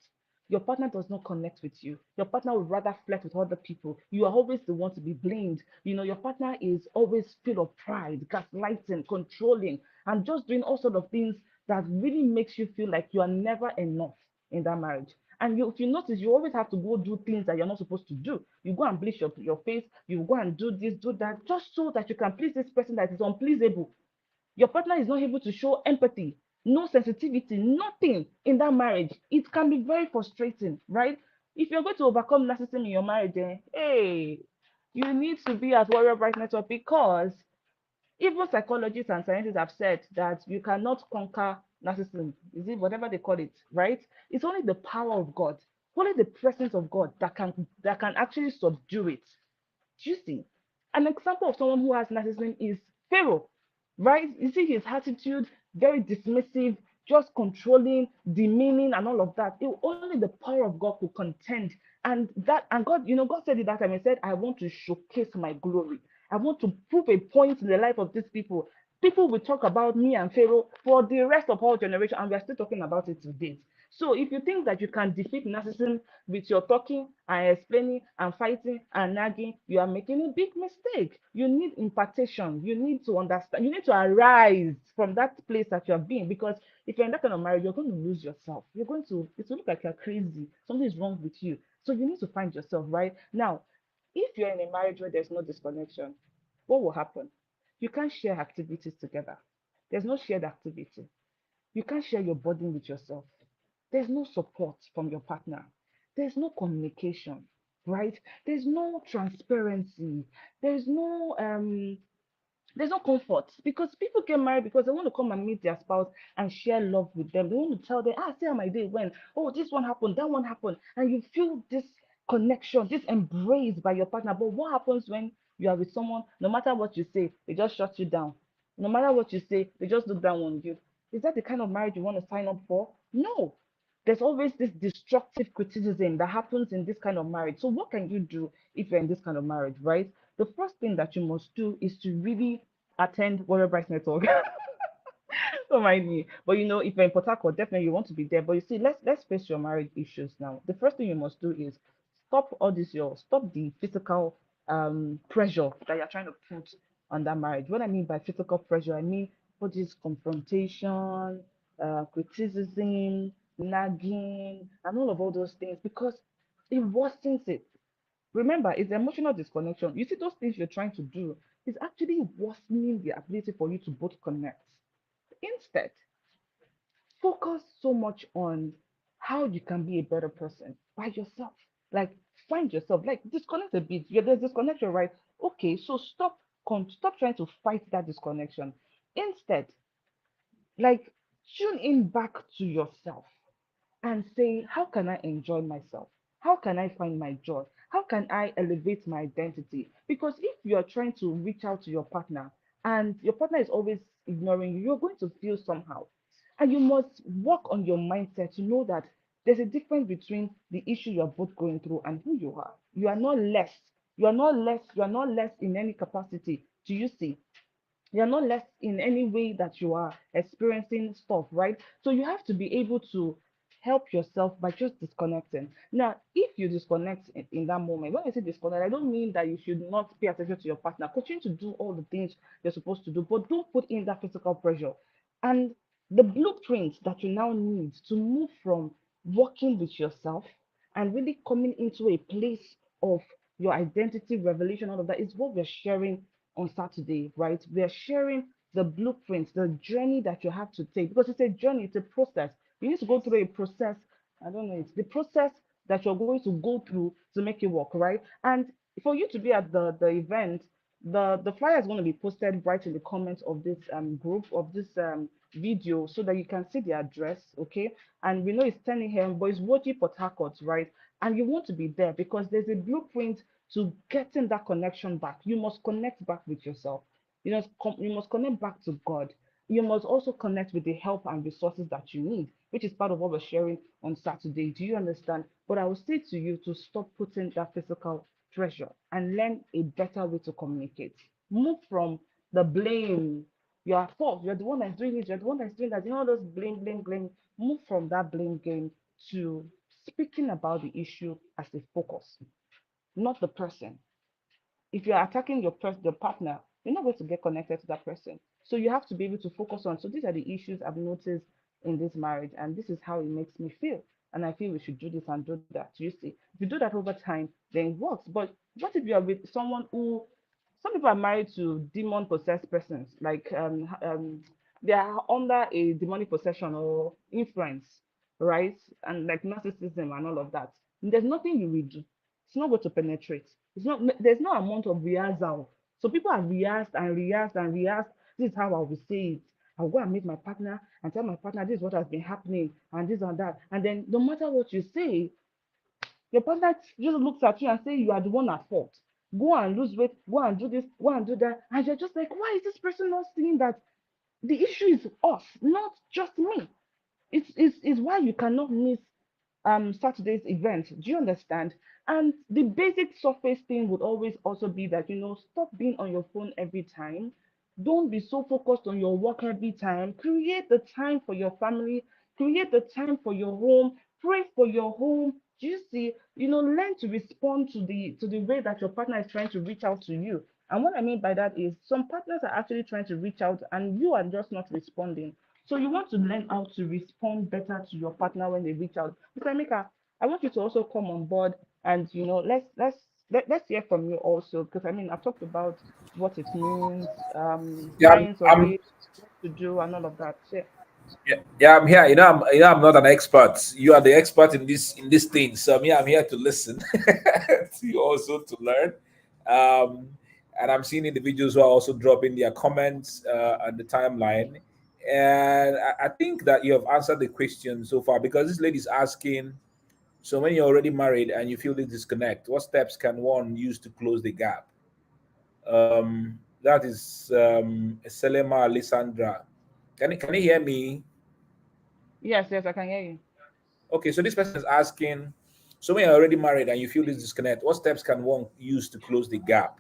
Your partner does not connect with you. Your partner would rather flirt with other people. You are always the one to be blamed. You know, your partner is always full of pride, gaslighting, controlling, and just doing all sorts of things that really makes you feel like you are never enough in that marriage. And if you notice, you always have to go do things that you're not supposed to do. You go and bleach your face, you go and do this, do that, just so that you can please this person that is unpleasable. Your partner is not able to show empathy, no sensitivity, nothing in that marriage. It can be very frustrating, right? If you're going to overcome narcissism in your marriage, hey, you need to be at Warrior Bright Network, because even psychologists and scientists have said that you cannot conquer narcissism. Is it whatever they call it, right? It's only the power of God, only the presence of God that can actually subdue it. Do you see? An example of someone who has narcissism is Pharaoh, right? You see his attitude, very dismissive, just controlling, demeaning, and all of that. Only the power of God could contend. And God, God said it that time. He said, I want to showcase my glory. I want to prove a point in the life of these people. People will talk about me and Pharaoh for the rest of all generation, and we're still talking about it today. So if you think that you can defeat narcissism with your talking and explaining and fighting and nagging, you are making a big mistake. You need impartation. You need to understand. You need to arise from that place that you have been. Because if you're in that kind of marriage, you're going to lose yourself. You're going to, it will look like you're crazy. Something is wrong with you. So you need to find yourself, right? Now, if you're in a marriage where there's no disconnection, what will happen? You can't share activities together. There's no shared activity. You can't share your burden with yourself. There's no support from your partner. There's no communication, right? There's no transparency. There's no there's no comfort because people get married because they want to come and meet their spouse and share love with them. They want to tell them, see how my day went. Oh, this one happened, that one happened. And you feel this connection, this embrace by your partner. But what happens when you are with someone, no matter what you say, they just shut you down. No matter what you say, they just look down on you. Is that the kind of marriage you want to sign up for? No. There's always this destructive criticism that happens in this kind of marriage. So, what can you do if you're in this kind of marriage, right? The first thing that you must do is to really attend Warrior Bright Network. Don't mind me. But if you're in Port Harcourt, definitely you want to be there. But you see, let's face your marriage issues now. The first thing you must do is stop the physical pressure that you're trying to put on that marriage. What I mean by physical pressure, I mean all this confrontation, criticism, nagging, and all those things because it worsens it. Remember, it's emotional disconnection. You see, those things you're trying to do is actually worsening the ability for you to both connect. Instead, focus so much on how you can be a better person by yourself. Like, find yourself, like, disconnect a bit. Yeah, there's disconnection, right? Okay, so stop trying to fight that disconnection. Instead, like, tune in back to yourself and say, how can I enjoy myself? How can I find my joy? How can I elevate my identity? Because if you're trying to reach out to your partner and your partner is always ignoring you, you're going to feel somehow. And you must work on your mindset to know that there's a difference between the issue you're both going through and who you are. You are not less. You are not less. You are not less in any capacity. Do you see? You're not less in any way that you are experiencing stuff, right? So you have to be able to help yourself by just disconnecting. Now, if you disconnect in that moment, when I say disconnect, I don't mean that you should not pay attention to your partner. Continue to do all the things you're supposed to do, but don't put in that physical pressure. And the blueprint that you now need to move from working with yourself and really coming into a place of your identity revelation, all of that is what we're sharing on Saturday, right? We are sharing the blueprints, the journey that you have to take because it's a journey, it's a process. You need to go through a process. I don't know, it's the process that you're going to go through to make it work, right? And for you to be at the event, the flyer is going to be posted right in the comments of this group of this video so that you can see the address, okay? And we know it's 10 a.m., but it's Woji Port Harcourt, right? And you want to be there because there's a blueprint to getting that connection back. You must connect back with yourself. You must connect back to God. You must also connect with the help and resources that you need, which is part of what we're sharing on Saturday. Do you understand? But I will say to you to stop putting that physical pressure and learn a better way to communicate. Move from the blame. You are fault. You're the one that's doing it. You're the one that's doing that. All those blame, blame, blame. Move from that blame game to speaking about the issue as a focus, not the person. If you're attacking your partner, you're not going to get connected to that person. So you have to be able to focus on. So these are the issues I've noticed in this marriage, and this is how it makes me feel. And I feel we should do this and do that. You see, if you do that over time, then it works. But what if you are with someone who, some people are married to demon possessed persons, like they are under a demonic possession or influence, right? And like narcissism and all of that. There's nothing you will do. It's not going to penetrate. It's not. There's no amount of rehearsal. So people have rehearsed and rehearsed and rehearsed. This is how I will say it. I'll go and meet my partner and tell my partner this is what has been happening and this and that. And then no matter what you say, your partner just looks at you and say you are the one at fault. Go and lose weight. Go and do this. Go and do that. And you're just like, why is this person not seeing that the issue is us, not just me? It's why you cannot miss Saturday's event. Do you understand? And the basic surface thing would always also be that stop being on your phone every time. Don't be so focused on your work every time. Create the time for your family. Create the time for your home. Pray for your home. Do you see? Learn to respond to the way that your partner is trying to reach out to you. And what I mean by that is some partners are actually trying to reach out and you are just not responding. So you want to learn how to respond better to your partner when they reach out. Mr. Emeka, I want you to also come on board and let's hear from you also, because I mean I've talked about what it means, Yeah, signs of it, what to do, and all of that. Yeah. yeah, I'm here. I'm not an expert. You are the expert in this thing. So me, I'm here to listen, to also to learn. Um, and I'm seeing individuals who are also dropping their comments on the timeline. And I think that you have answered the question so far because this lady is asking. So when you're already married and you feel this disconnect, what steps can one use to close the gap? That is Selema Alessandra. Can you hear me? Yes, yes, I can hear you. Okay, so this person is asking, so when you're already married and you feel this disconnect, what steps can one use to close the gap?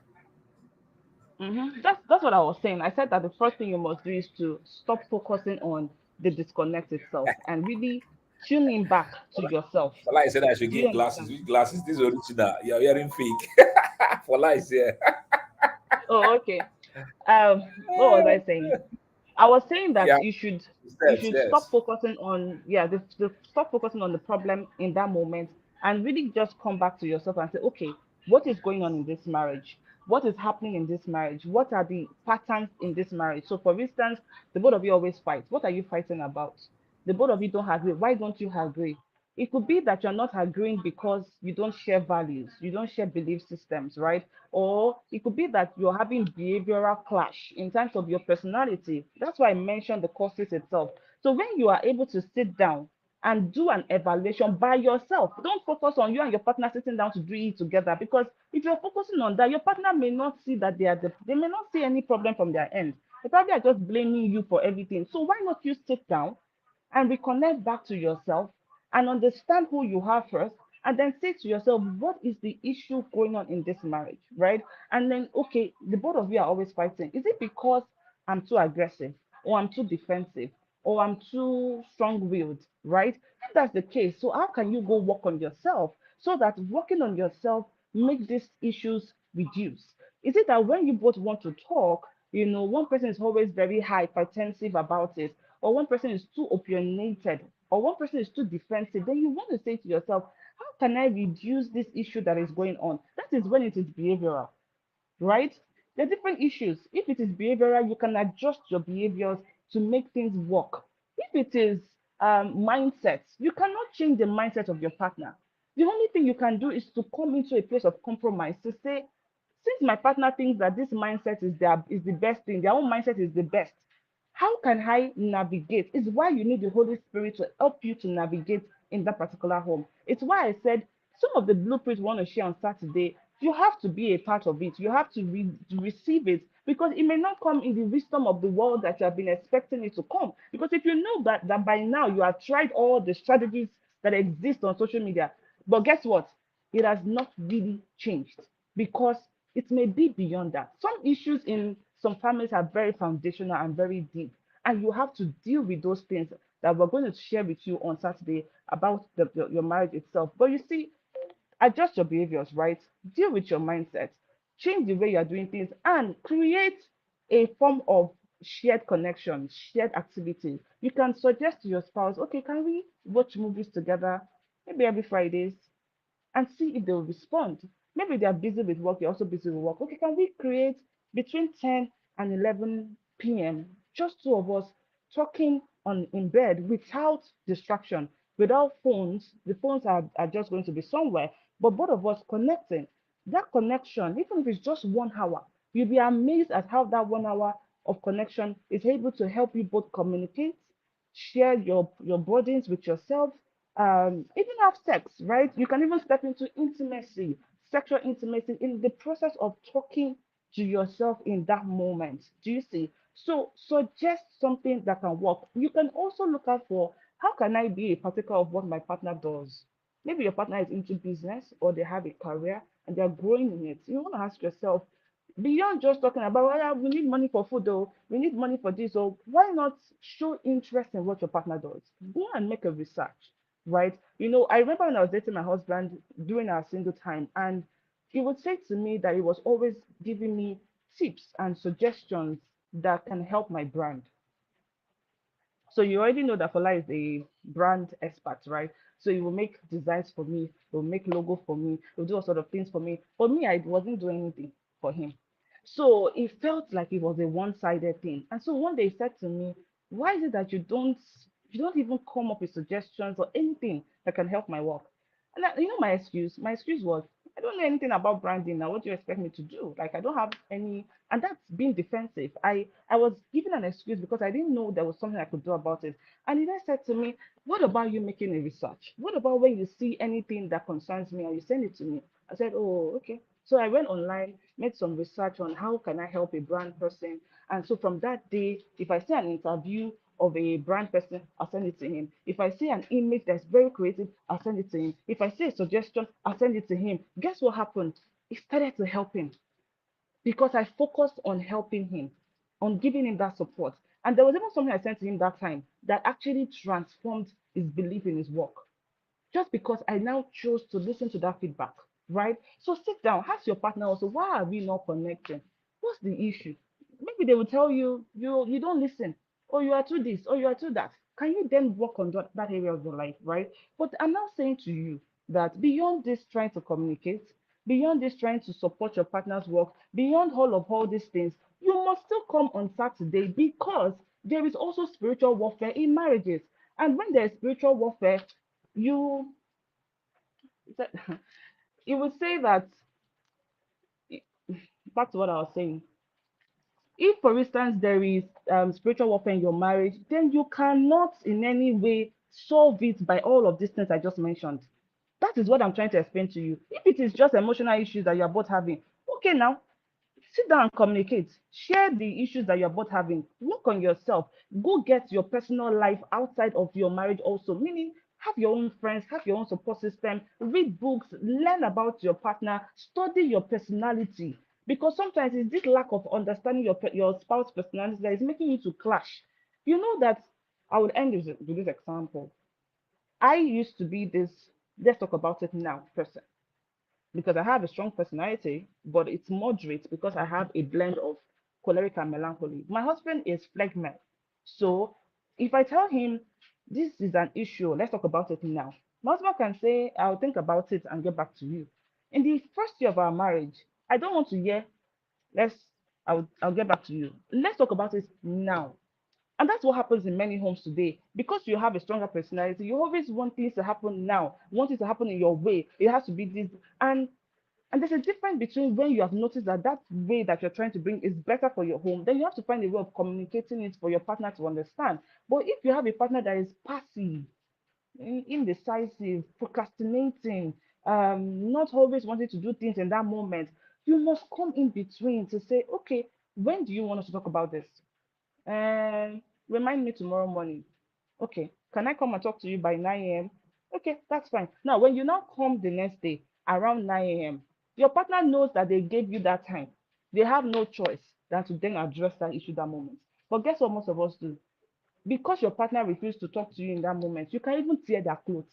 That's what I was saying. I said that the first thing you must do is to stop focusing on the disconnect itself and really tune in back to yourself. For like I said, I should Do you get glasses. understand? Which glasses? This is original. You're wearing fake. For lies, yeah. Oh, okay. What was I saying? I was saying that Yeah, you steps, should stop yes. focusing on, yeah, stop focusing on the problem in that moment and really just come back to yourself and say, okay, what is going on in this marriage? What is happening in this marriage? What are the patterns in this marriage? So for instance, the both of you always fight. What are you fighting about? The both of you don't agree. Why don't you agree? It could be that you're not agreeing because you don't share values, you don't share belief systems, right? Or it could be that you're having behavioral clash in terms of your personality. That's why I mentioned the causes itself. So when you are able to sit down and do an evaluation by yourself, don't focus on you and your partner sitting down to do it together, because if you're focusing on that, your partner may not see that they may not see any problem from their end. They probably are just blaming you for everything. So why not you sit down and reconnect back to yourself and understand who you are first, and then say to yourself, what is the issue going on in this marriage, right? And then, okay, the both of you are always fighting. Is it because I'm too aggressive, or I'm too defensive, or I'm too strong-willed, right? If that's the case, so how can you go work on yourself so that working on yourself makes these issues reduce? Is it that when you both want to talk, one person is always very hypertensive about it, or one person is too opinionated, or one person is too defensive, then you want to say to yourself, how can I reduce this issue that is going on? That is when it is behavioral, right? There are different issues. If it is behavioral, you can adjust your behaviors to make things work. If it is mindset, you cannot change the mindset of your partner. The only thing you can do is to come into a place of compromise to say, since my partner thinks that this mindset is the best thing, their own mindset is the best, how can I navigate? It's why you need the Holy Spirit to help you to navigate in that particular home. It's why I said some of the blueprints we want to share on Saturday, you have to be a part of it. You have to receive it, because it may not come in the wisdom of the world that you have been expecting it to come. Because if you know that by now you have tried all the strategies that exist on social media, but guess what? It has not really changed, because it may be beyond that. Some issues in some families are very foundational and very deep, and you have to deal with those things that we're going to share with you on Saturday about your marriage itself. But you see, adjust your behaviors, right? Deal with your mindset, change the way you're doing things, and create a form of shared connection, shared activity. You can suggest to your spouse, okay, can we watch movies together, maybe every Fridays, and see if they'll respond. Maybe they're busy with work, you're also busy with work. Okay, can we create between 10 and 11 p.m., just two of us talking on in bed without distraction, without phones? The phones are just going to be somewhere, but both of us connecting. That connection, even if it's just 1 hour, you'll be amazed at how that 1 hour of connection is able to help you both communicate, share your burdens with yourself, even have sex, right? You can even step into intimacy, sexual intimacy, in the process of talking to yourself in that moment. Do you see? So suggest something that can work. You can also look out for, how can I be a particle of what my partner does? Maybe your partner is into business or they have a career and they're growing in it. You want to ask yourself, Beyond just talking about, well, yeah, we need money for food, though, we need money for this, or why not show interest in what your partner does? Go and make a research, right? I remember when I was dating my husband during our single time, and he would say to me that he was always giving me tips and suggestions that can help my brand. So you already know that Fola is a brand expert, right? So he will make designs for me, he will make logo for me, he'll do all sort of things for me. For me, I wasn't doing anything for him. So it felt like it was a one-sided thing. And so one day he said to me, why is it that you don't even come up with suggestions or anything that can help my work? And my excuse? My excuse was, I don't know anything about branding now. What do you expect me to do? Like, I don't have any, and that's being defensive. I was given an excuse because I didn't know there was something I could do about it. And he then said to me, what about you making a research? What about when you see anything that concerns me and you send it to me? I said, oh, okay. So I went online, made some research on how can I help a brand person. And so from that day, if I see an interview of a brand person, I'll send it to him. If I see an image that's very creative, I'll send it to him. If I see a suggestion, I'll send it to him. Guess what happened? It started to help him because I focused on helping him, on giving him that support. And there was even something I sent to him that time that actually transformed his belief in his work just because I now chose to listen to that feedback, right? So sit down, ask your partner also, why are we not connecting? What's the issue? Maybe they will tell you, you don't listen, or you are too this, or you are too that. Can you then work on that area of your life, right? But I'm now saying to you that beyond this trying to communicate, beyond this trying to support your partner's work, beyond all these things, you must still come on Saturday because there is also spiritual warfare in marriages. And when there is spiritual warfare, you you would say that, back to what I was saying, if for instance there is spiritual warfare in your marriage, then you cannot in any way solve it by all of these things I just mentioned. That is what I'm trying to explain to you. If it is just emotional issues that you're both having, okay, now sit down and communicate, share the issues that you're both having, work on yourself, go get your personal life outside of your marriage also, meaning have your own friends, have your own support system, read books, learn about your partner, study your personality, because sometimes it's this lack of understanding your spouse personality that is making you to clash. You know that, I would end with this example. I used to be this, let's talk about it now person, because I have a strong personality, but it's moderate because I have a blend of choleric and melancholy. My husband is phlegma. So if I tell him this is an issue, let's talk about it now, my husband can say, I'll think about it and get back to you. In the first year of our marriage, I don't want to hear, let's, I'll get back to you. Let's talk about it now. And that's what happens in many homes today. Because you have a stronger personality, you always want things to happen now, want it to happen in your way. It has to be this. And there's a difference between when you have noticed that that way that you're trying to bring is better for your home, then you have to find a way of communicating it for your partner to understand. But if you have a partner that is passive, indecisive, procrastinating, not always wanting to do things in that moment, you must come in between to say, okay, when do you want us to talk about this? And remind me tomorrow morning. Okay, can I come and talk to you by 9 a.m.? Okay, that's fine. Now, when you now come the next day around 9 a.m., your partner knows that they gave you that time. They have no choice than to then address that issue that moment. But guess what most of us do? Because your partner refused to talk to you in that moment, you can even tear their clothes.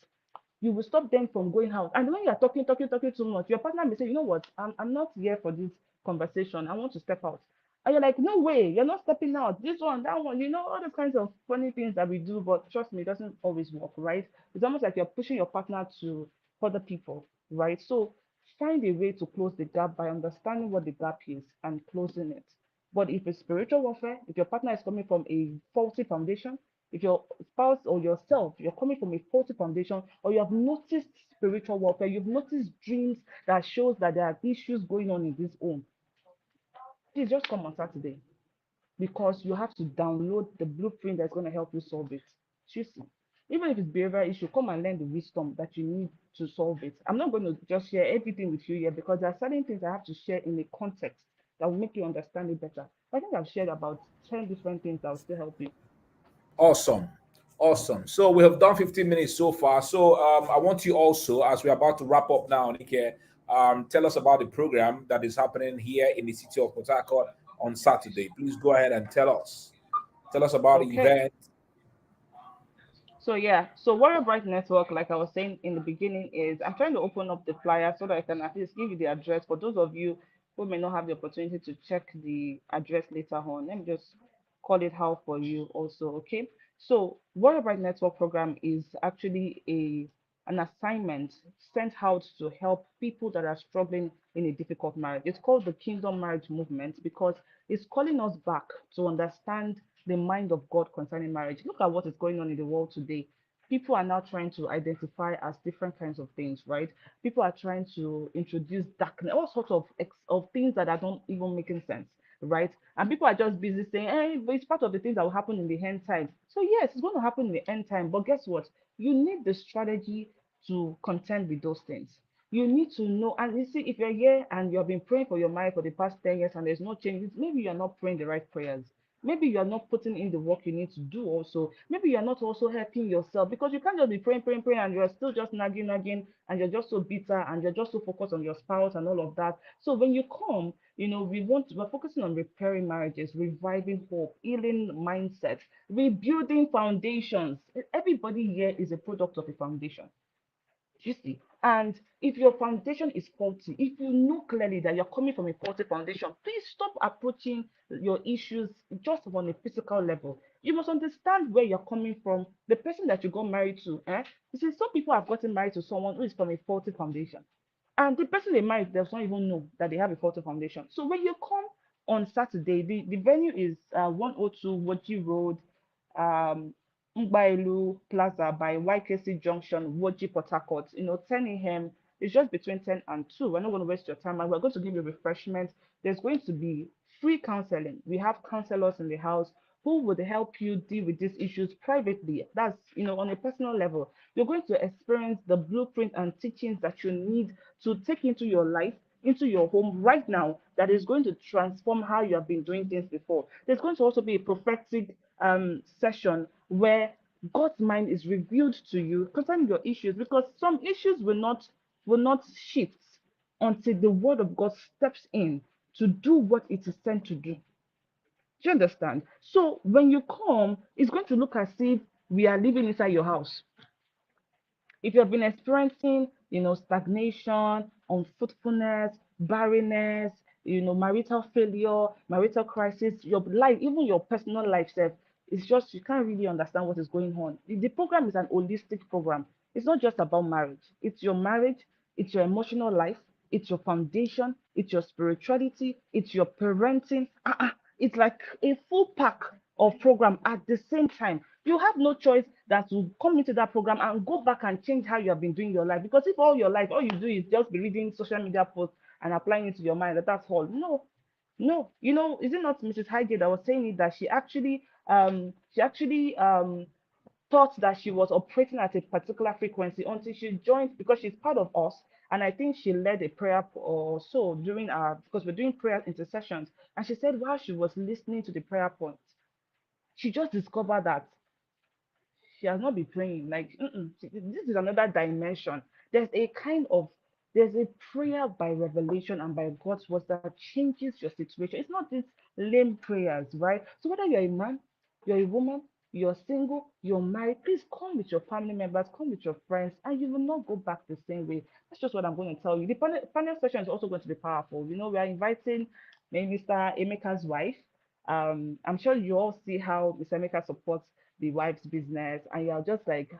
You will stop them from going out. And when you're talking too much, your partner may say, you know what, I'm not here for this conversation. I want to step out. And you're like, no way, you're not stepping out. This one, that one, all the kinds of funny things that we do, but trust me, it doesn't always work, right? It's almost like you're pushing your partner to other people, right? So find a way to close the gap by understanding what the gap is and closing it. But if it's spiritual warfare, if your partner is coming from a faulty foundation, if your spouse or yourself, you're coming from a faulty foundation, or you have noticed spiritual warfare, you've noticed dreams that shows that there are issues going on in this home, please just come on Saturday because you have to download the blueprint that's going to help you solve it. Seriously. Even if it's behavioral issue, come and learn the wisdom that you need to solve it. I'm not going to just share everything with you here because there are certain things I have to share in a context that will make you understand it better. I think I've shared about 10 different things that will still help you. Awesome. Awesome. So we have done 15 minutes so far. So I want you also, as we're about to wrap up now, Nike, tell us about the program that is happening here in the city of Port Harcourt on Saturday. Please go ahead and tell us. Tell us about the Okay. event. So yeah, so Warrior Bright Network, like I was saying in the beginning, is I'm trying to open up the flyer so that I can at least give you the address for those of you who may not have the opportunity to check the address later on. Let me just call it out for you also, okay? So Warrior Bright Network program is actually a an assignment sent out to help people that are struggling in a difficult marriage. It's called the Kingdom Marriage Movement because it's calling us back to understand the mind of God concerning marriage. Look at what is going on in the world today. People are now trying to identify as different kinds of things, right? People are trying to introduce darkness, all sorts of of things that are not even making sense, right? And people are just busy saying, "Hey, but it's part of the things that will happen in the end time." So yes, it's going to happen in the end time, but guess what? You need the strategy to contend with those things. You need to know, and you see, if you're here and you have been praying for your marriage for the past 10 years and there's no changes, maybe you're not praying the right prayers. Maybe you're not putting in the work you need to do also. Maybe you're not also helping yourself because you can't just be praying, praying, praying, and you're still just nagging, nagging, and you're just so bitter and you're just so focused on your spouse and all of that. So when you come, we're focusing on repairing marriages, reviving hope, healing mindsets, rebuilding foundations. Everybody here is a product of a foundation. You see, and if your foundation is faulty, if you know clearly that you're coming from a faulty foundation, please stop approaching your issues just on a physical level. You must understand where you're coming from, the person that you got married to. You see, some people have gotten married to someone who is from a faulty foundation, and the person they married does not even know that they have a faulty foundation. So when you come on Saturday, the venue is 102 Waji Road, um, Mbailu Plaza by YKC Junction, Woji, Port Harcourt. 10 a.m. It's just between 10 and 2. We're not going to waste your time, and we're going to give you refreshments. There's going to be free counseling. We have counselors in the house who would help you deal with these issues privately. That's, on a personal level. You're going to experience the blueprint and teachings that you need to take into your life, into your home right now, that is going to transform how you have been doing things before. There's going to also be a prophetic session where God's mind is revealed to you concerning your issues, because some issues will not shift until the word of God steps in to do what it is sent to do. Do you understand? So when you come, it's going to look as if we are living inside your house. If you have been experiencing, stagnation, unfruitfulness, barrenness, marital failure, marital crisis, your life, even your personal life self, it's just you can't really understand what is going on. The program is an holistic program. It's not just about marriage. It's your marriage, it's your emotional life, it's your foundation, it's your spirituality, it's your parenting. It's like a full pack of program at the same time. You have no choice than to come into that program and go back and change how you have been doing your life. Because if all your life, all you do is just be reading social media posts and applying it to your mind, that's all. No, no. Is it not Mrs. Hyde that was saying it, that she actually thought that she was operating at a particular frequency until she joined, because she's part of us. And I think she led a prayer or so during our, because we're doing prayer intercessions. And she said while she was listening to the prayer points, she just discovered that she has not been praying. Like, this is another dimension. There's a kind of there's a prayer by revelation and by God's words that changes your situation. It's not these lame prayers, right? So whether you're a man, you're a woman, you're single, you're married, please come with your family members, come with your friends, and you will not go back the same way. That's just what I'm going to tell you. The panel session is also going to be powerful. We are inviting Mr. Emeka's wife. I'm sure you all see how Mr. Emeka supports the wife's business, and you're just like,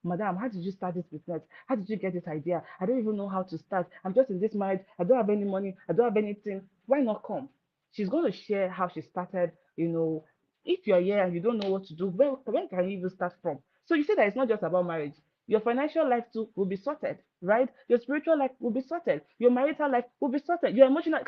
madam, how did you start this business? How did you get this idea? I don't even know how to start. I'm just in this marriage. I don't have any money. I don't have anything. Why not come? She's going to share how she started. If you're here and you don't know what to do, when can you even start from? So you see that it's not just about marriage. Your financial life too will be sorted, right? Your spiritual life will be sorted. Your marital life will be sorted. Your emotional,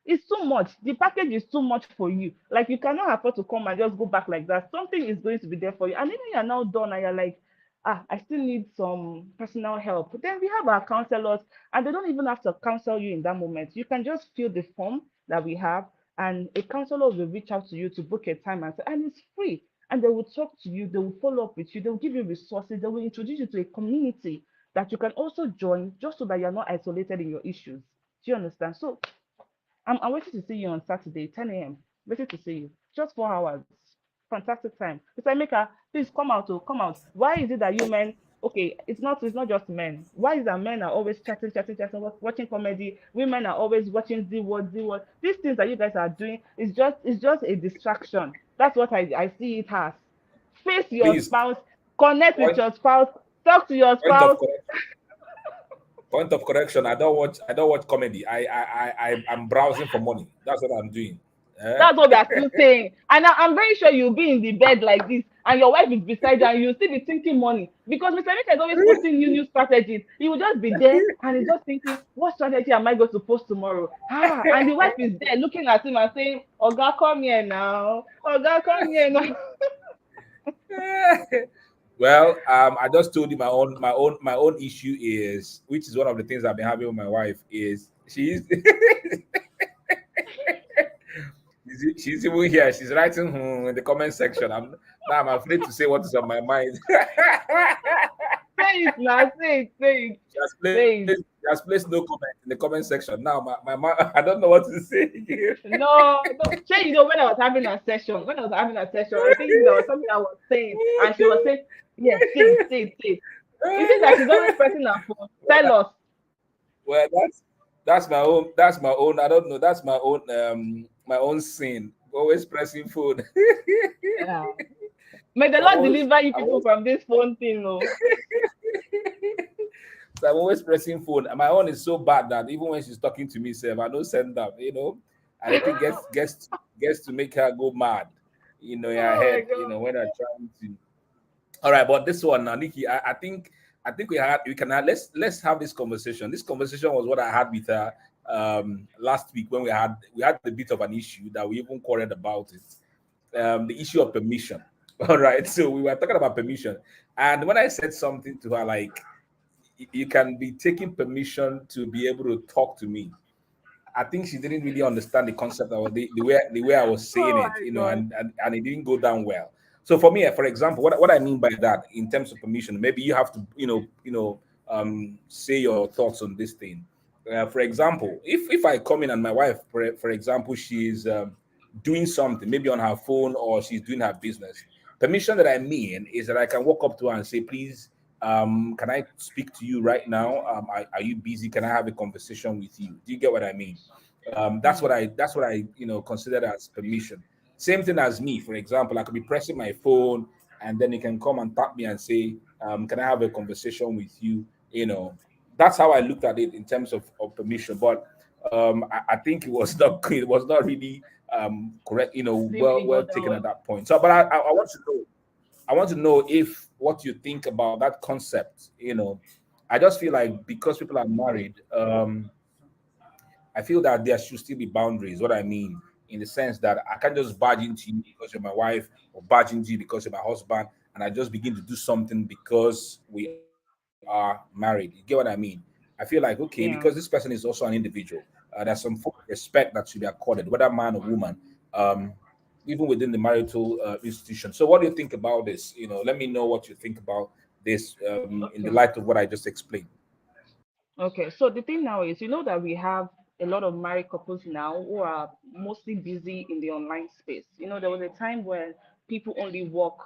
it's too much. The package is too much for you. Like, you cannot afford to come and just go back like that. Something is going to be there for you. And even you're now done and you're like, I still need some personal help. Then we have our counselors, and they don't even have to counsel you in that moment. You can just fill the form that we have, and a counselor will reach out to you to book a time, and it's free. And they will talk to you, they will follow up with you, they will give you resources, they will introduce you to a community that you can also join, just so that you're not isolated in your issues. Do you understand? So I'm waiting to see you on Saturday, 10 a.m. Waiting to see you. Just 4 hours. Fantastic time. It's like, Maker, please come out, oh, come out. Why is it that you men, okay, it's not just men. Why is that men are always chatting, chatting, chatting, watching comedy? Women are always watching Z word. These things that you guys are doing is just a distraction. That's what I see it as. Face your Please, spouse, connect with point your spouse, talk to your point of spouse. correction. Point of correction. I don't watch comedy. I'm browsing for money. That's what I'm doing. Eh? That's what we are still saying. And I'm very sure you'll be in the bed like this, and your wife is beside you, and you'll still be thinking money. Because Mr. Mika is always posting new strategies. He will just be there and he's just thinking, what strategy am I going to post tomorrow? And the wife is there looking at him and saying, Oga, come here now. Oga, come here now. Well, I just told you my own issue is, which is one of the things I've been having with my wife, is she's she's even here. She's writing in the comment section. I'm afraid to say what is on my mind. Say it now. Say it. Say it. She has placed Say it. she has placed no comment in the comment section. Now I don't know what to say again. No, no. Sure, when I was having a session, I think there was something I was saying, and she was saying, "Yes, say it, say it, say it." Is it that she's always pressing her phone? Tell us. Well, that's my own. I don't know. That's my own sin. Always pressing phone. Yeah. May the So I'm Lord always deliver you I'm people always from this phone thing, oh. so I'm always pressing phone. And my own is so bad that even when she's talking to me, Seb, I don't send up, and I think gets to make her go mad, in her Oh my head, God. when I'm trying to. All right, but this one now, Nikki, I think let's have this conversation. This conversation was what I had with her last week when we had a bit of an issue that we even quarreled about it. The issue of permission. All right, so we were talking about permission, and when I said something to her like, you can be taking permission to be able to talk to me. I think she didn't really understand the concept of the way I was saying Oh it, my God. and it didn't go down well. So for me, for example, what I mean by that in terms of permission, maybe you have to, say your thoughts on this thing. For example, if I come in and my wife, for example, she's doing something, maybe on her phone or she's doing her business, permission that I mean is that I can walk up to her and say, please, can I speak to you right now? Are you busy? Can I have a conversation with you? Do you get what I mean? Hmm. That's what I consider as permission. Same thing as me, for example, I could be pressing my phone and then you can come and tap me and say, can I have a conversation with you? That's how I looked at it in terms of permission. But I think it was not it was not really correct, Didn't well really go taken down at well. that point. So, but I want to know if what you think about that concept. I just feel like because people are married, I feel that there should still be boundaries. What I mean, in the sense that I can't just barge into you because you're my wife, or barge into you because you're my husband, and I just begin to do something because we are married. You get what I mean? I feel like, okay, because this person Yeah. is also an individual, there's some form of respect that should be accorded, whether man or woman, um, even within the marital institution. So, what do you think about this? Let me know what you think about this in the Okay. light of what I just explained. Okay, so the thing now is, that we have a lot of married couples now who are mostly busy in the online space. There was a time when people only work,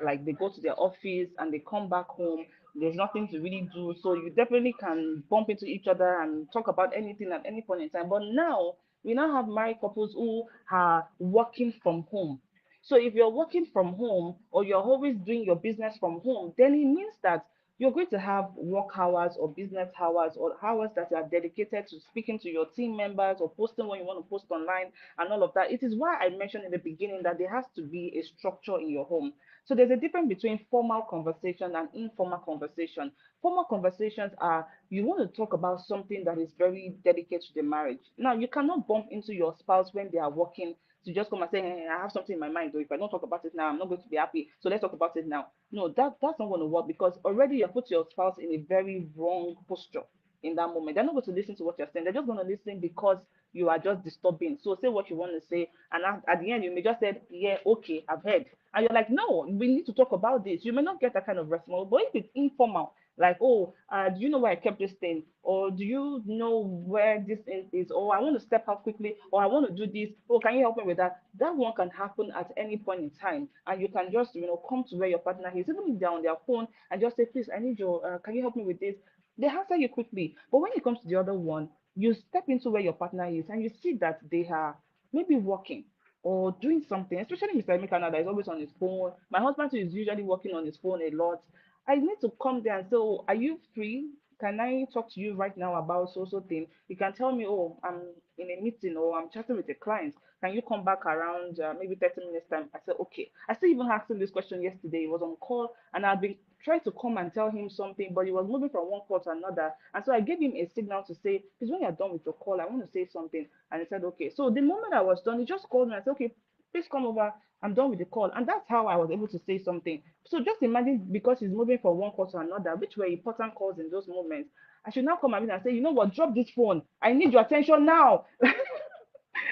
like they go to their office and they come back home. There's nothing to really do. So you definitely can bump into each other and talk about anything at any point in time. But now we now have married couples who are working from home. So if you're working from home or you're always doing your business from home, then it means that you're going to have work hours or business hours or hours that are dedicated to speaking to your team members or posting what you want to post online and all of that. It is why I mentioned in the beginning that there has to be a structure in your home. So there's a difference between formal conversation and informal conversation. Formal conversations are, you want to talk about something that is very dedicated to the marriage. Now you cannot bump into your spouse when they are working to just come and say, hey, I have something in my mind, or if I don't talk about it now, I'm not going to be happy. So let's talk about it now. No, that's not going to work because already you put your spouse in a very wrong posture in that moment. They're not going to listen to what you're saying. They're just going to listen because you are just disturbing. So say what you want to say, and at the end you may just say, yeah, okay, I've heard, and you're like, no, we need to talk about this. You may not get that kind of response, but if it's informal, Like, oh, do you know where I kept this thing? Or do you know where this thing is? Or I want to step out quickly, or I want to do this. Oh, can you help me with that? That one can happen at any point in time. And you can just, come to where your partner is, even if they're on their phone, and just say, please, I need your, can you help me with this? They answer you quickly. But when it comes to the other one, you step into where your partner is and you see that they are maybe working or doing something, especially Mr. Emeka now that is always on his phone. My husband too is usually working on his phone a lot. I need to come there and say, oh, are you free? Can I talk to you right now about so thing? You can tell me, oh, I'm in a meeting or I'm chatting with a client. Can you come back around maybe 30 minutes time? I said, okay. I still even asked him this question yesterday. He was on call and I've been trying to come and tell him something, but he was moving from one call to another. And so I gave him a signal to say, please, when you're done with your call, I want to say something. And he said, okay. So the moment I was done, he just called me and said, okay, please come over. I'm done with the call. And that's how I was able to say something. So just imagine, because he's moving from one call to another, which were important calls in those moments. I should now come at me and say, you know what, drop this phone. I need your attention now.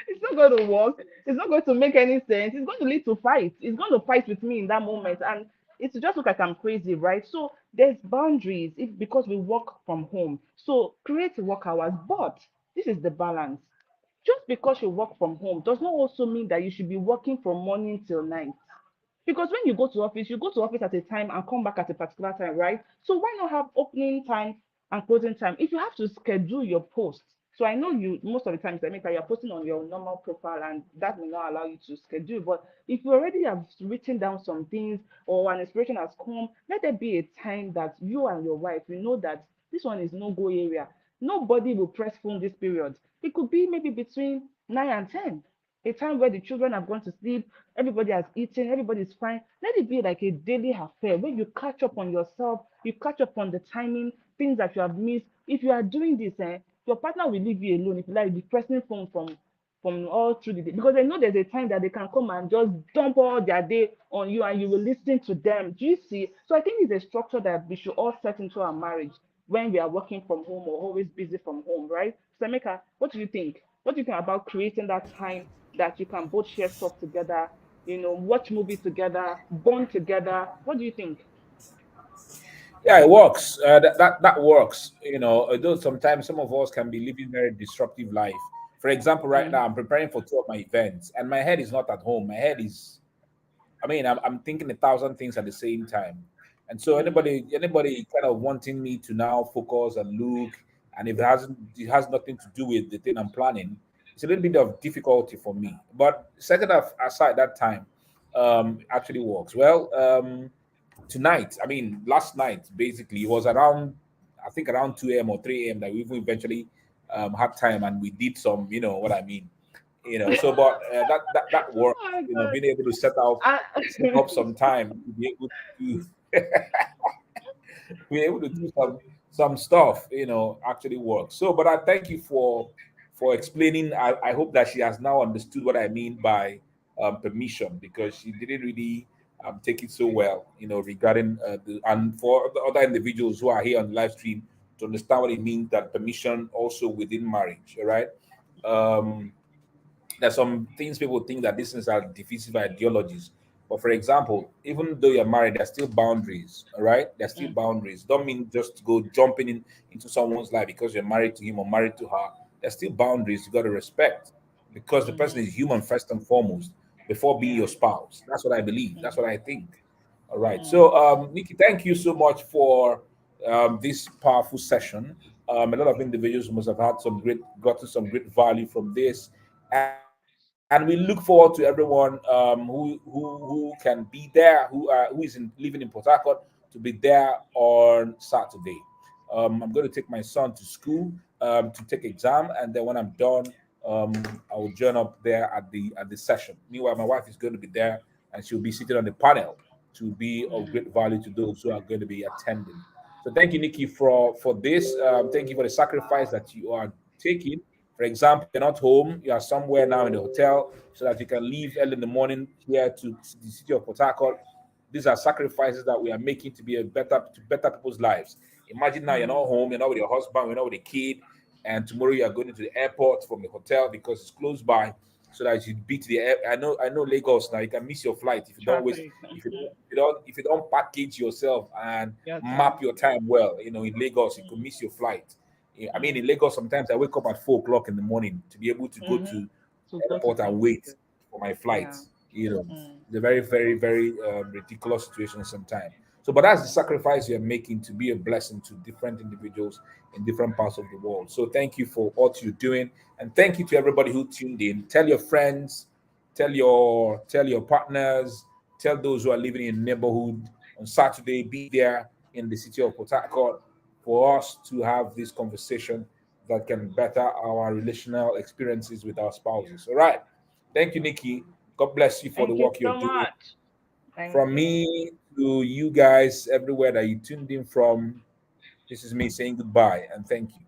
It's not going to work. It's not going to make any sense. It's going to lead to fight. It's going to fight with me in that moment. And it's just look like I'm crazy, right? So there's boundaries if because we work from home. So create work hours. But this is the balance. Just because you work from home does not also mean that you should be working from morning till night. Because when you go to office, you go to office at a time and come back at a particular time, right? So why not have opening time and closing time? If you have to schedule your posts, so I know you most of the times, I mean, you're posting on your normal profile and that will not allow you to schedule. But if you already have written down some things or an inspiration has come, let there be a time that you and your wife, you know that this one is no go area. Nobody will press phone this period. It could be maybe between 9 and 10, a time where the children have gone to sleep, everybody has eaten, everybody's fine. Let it be like a daily affair where you catch up on yourself, you catch up on the timing, things that you have missed. If you are doing this, your partner will leave you alone if you like be pressing phone from all through the day, because they know there's a time that they can come and just dump all their day on you and you will listen to them. Do you see? So I think it's a structure that we should all set into our marriage when we are working from home or always busy from home, right? Sameka, what do you think? What do you think about creating that time that you can both share stuff together, watch movie together, bond together? What do you think? Yeah, it works. That works. Although sometimes some of us can be living very disruptive life. For example, right Mm, now I'm preparing for two of my events, and my head is not at home. My head is, I mean, I'm thinking a thousand things at the same time. And so mm, anybody kind of wanting me to now focus and look, and if it has nothing to do with the thing I'm planning, it's a little bit of difficulty for me. But second aside, that time actually works. Well, tonight, I mean, last night, basically, it was around, I think around 2 a.m. or 3 a.m. that we even eventually had time and we did some, you know what I mean, so but that works, oh my god. being able to I, set up some time to be able to be able to do some stuff, actually works. So but I thank you for explaining. I hope that she has now understood what I mean by permission, because she didn't really take it so well, regarding and for the other individuals who are here on the live stream to understand what it means, that permission also within marriage, all right. There's some things people think that these things are divisive ideologies. But for example, even though you're married, there's still boundaries. All right, there's still mm, boundaries. Don't mean just go jumping into someone's life because you're married to him or married to her. There's still boundaries you got to respect, because the person mm-hmm, is human first and foremost before being yeah. your spouse. That's what I believe. That's Mm, what I think. All right. mm, So, Nikki, thank you so much for this powerful session. A lot of individuals must have had gotten some great value from this, and we look forward to everyone who can be there, who is living in Port Harcourt, to be there on Saturday. I'm going to take my son to school to take exam, and then when I'm done, um, I will join up there at the session. Meanwhile, my wife is going to be there, and she'll be sitting on the panel to be of mm, great value to those who are going to be attending. So thank you, Nikki, for this. Thank you for the sacrifice that you are taking. For example, you're not home, you are somewhere now in the hotel, so that you can leave early in the morning here to the city of Port Harcourt. These are sacrifices that we are making to be a better people's lives. Imagine now you're not mm, home, you're not with your husband, you're not with a kid, and tomorrow you are going to the airport from the hotel because it's close by. so that you beat the air. I know Lagos now. You can miss your flight if you don't waste, Traffic. if you don't package yourself and Your map time. your time well. In Lagos, you could miss your flight. Yeah, I mean, Mm. in Lagos, sometimes I wake up at 4 o'clock in the morning to be able to go Mm-hmm. to To the go to airport and wait places. for my flight. Yeah. Mm. It's a very, very, very ridiculous situation sometimes. So, but that's the sacrifice you're making to be a blessing to different individuals in different parts of the world. So, thank you for what you're doing, and thank you to everybody who tuned in. Tell your friends, tell your partners, tell those who are living in the neighborhood on Saturday. Be there in the city of Port Harcourt for us to have this conversation that can better our relational experiences with our spouses. All right. Thank you, Nikki. God bless you for the Thank you work you're so doing. much. Thank From you. me to you guys everywhere that you tuned in from, this is me saying goodbye and thank you.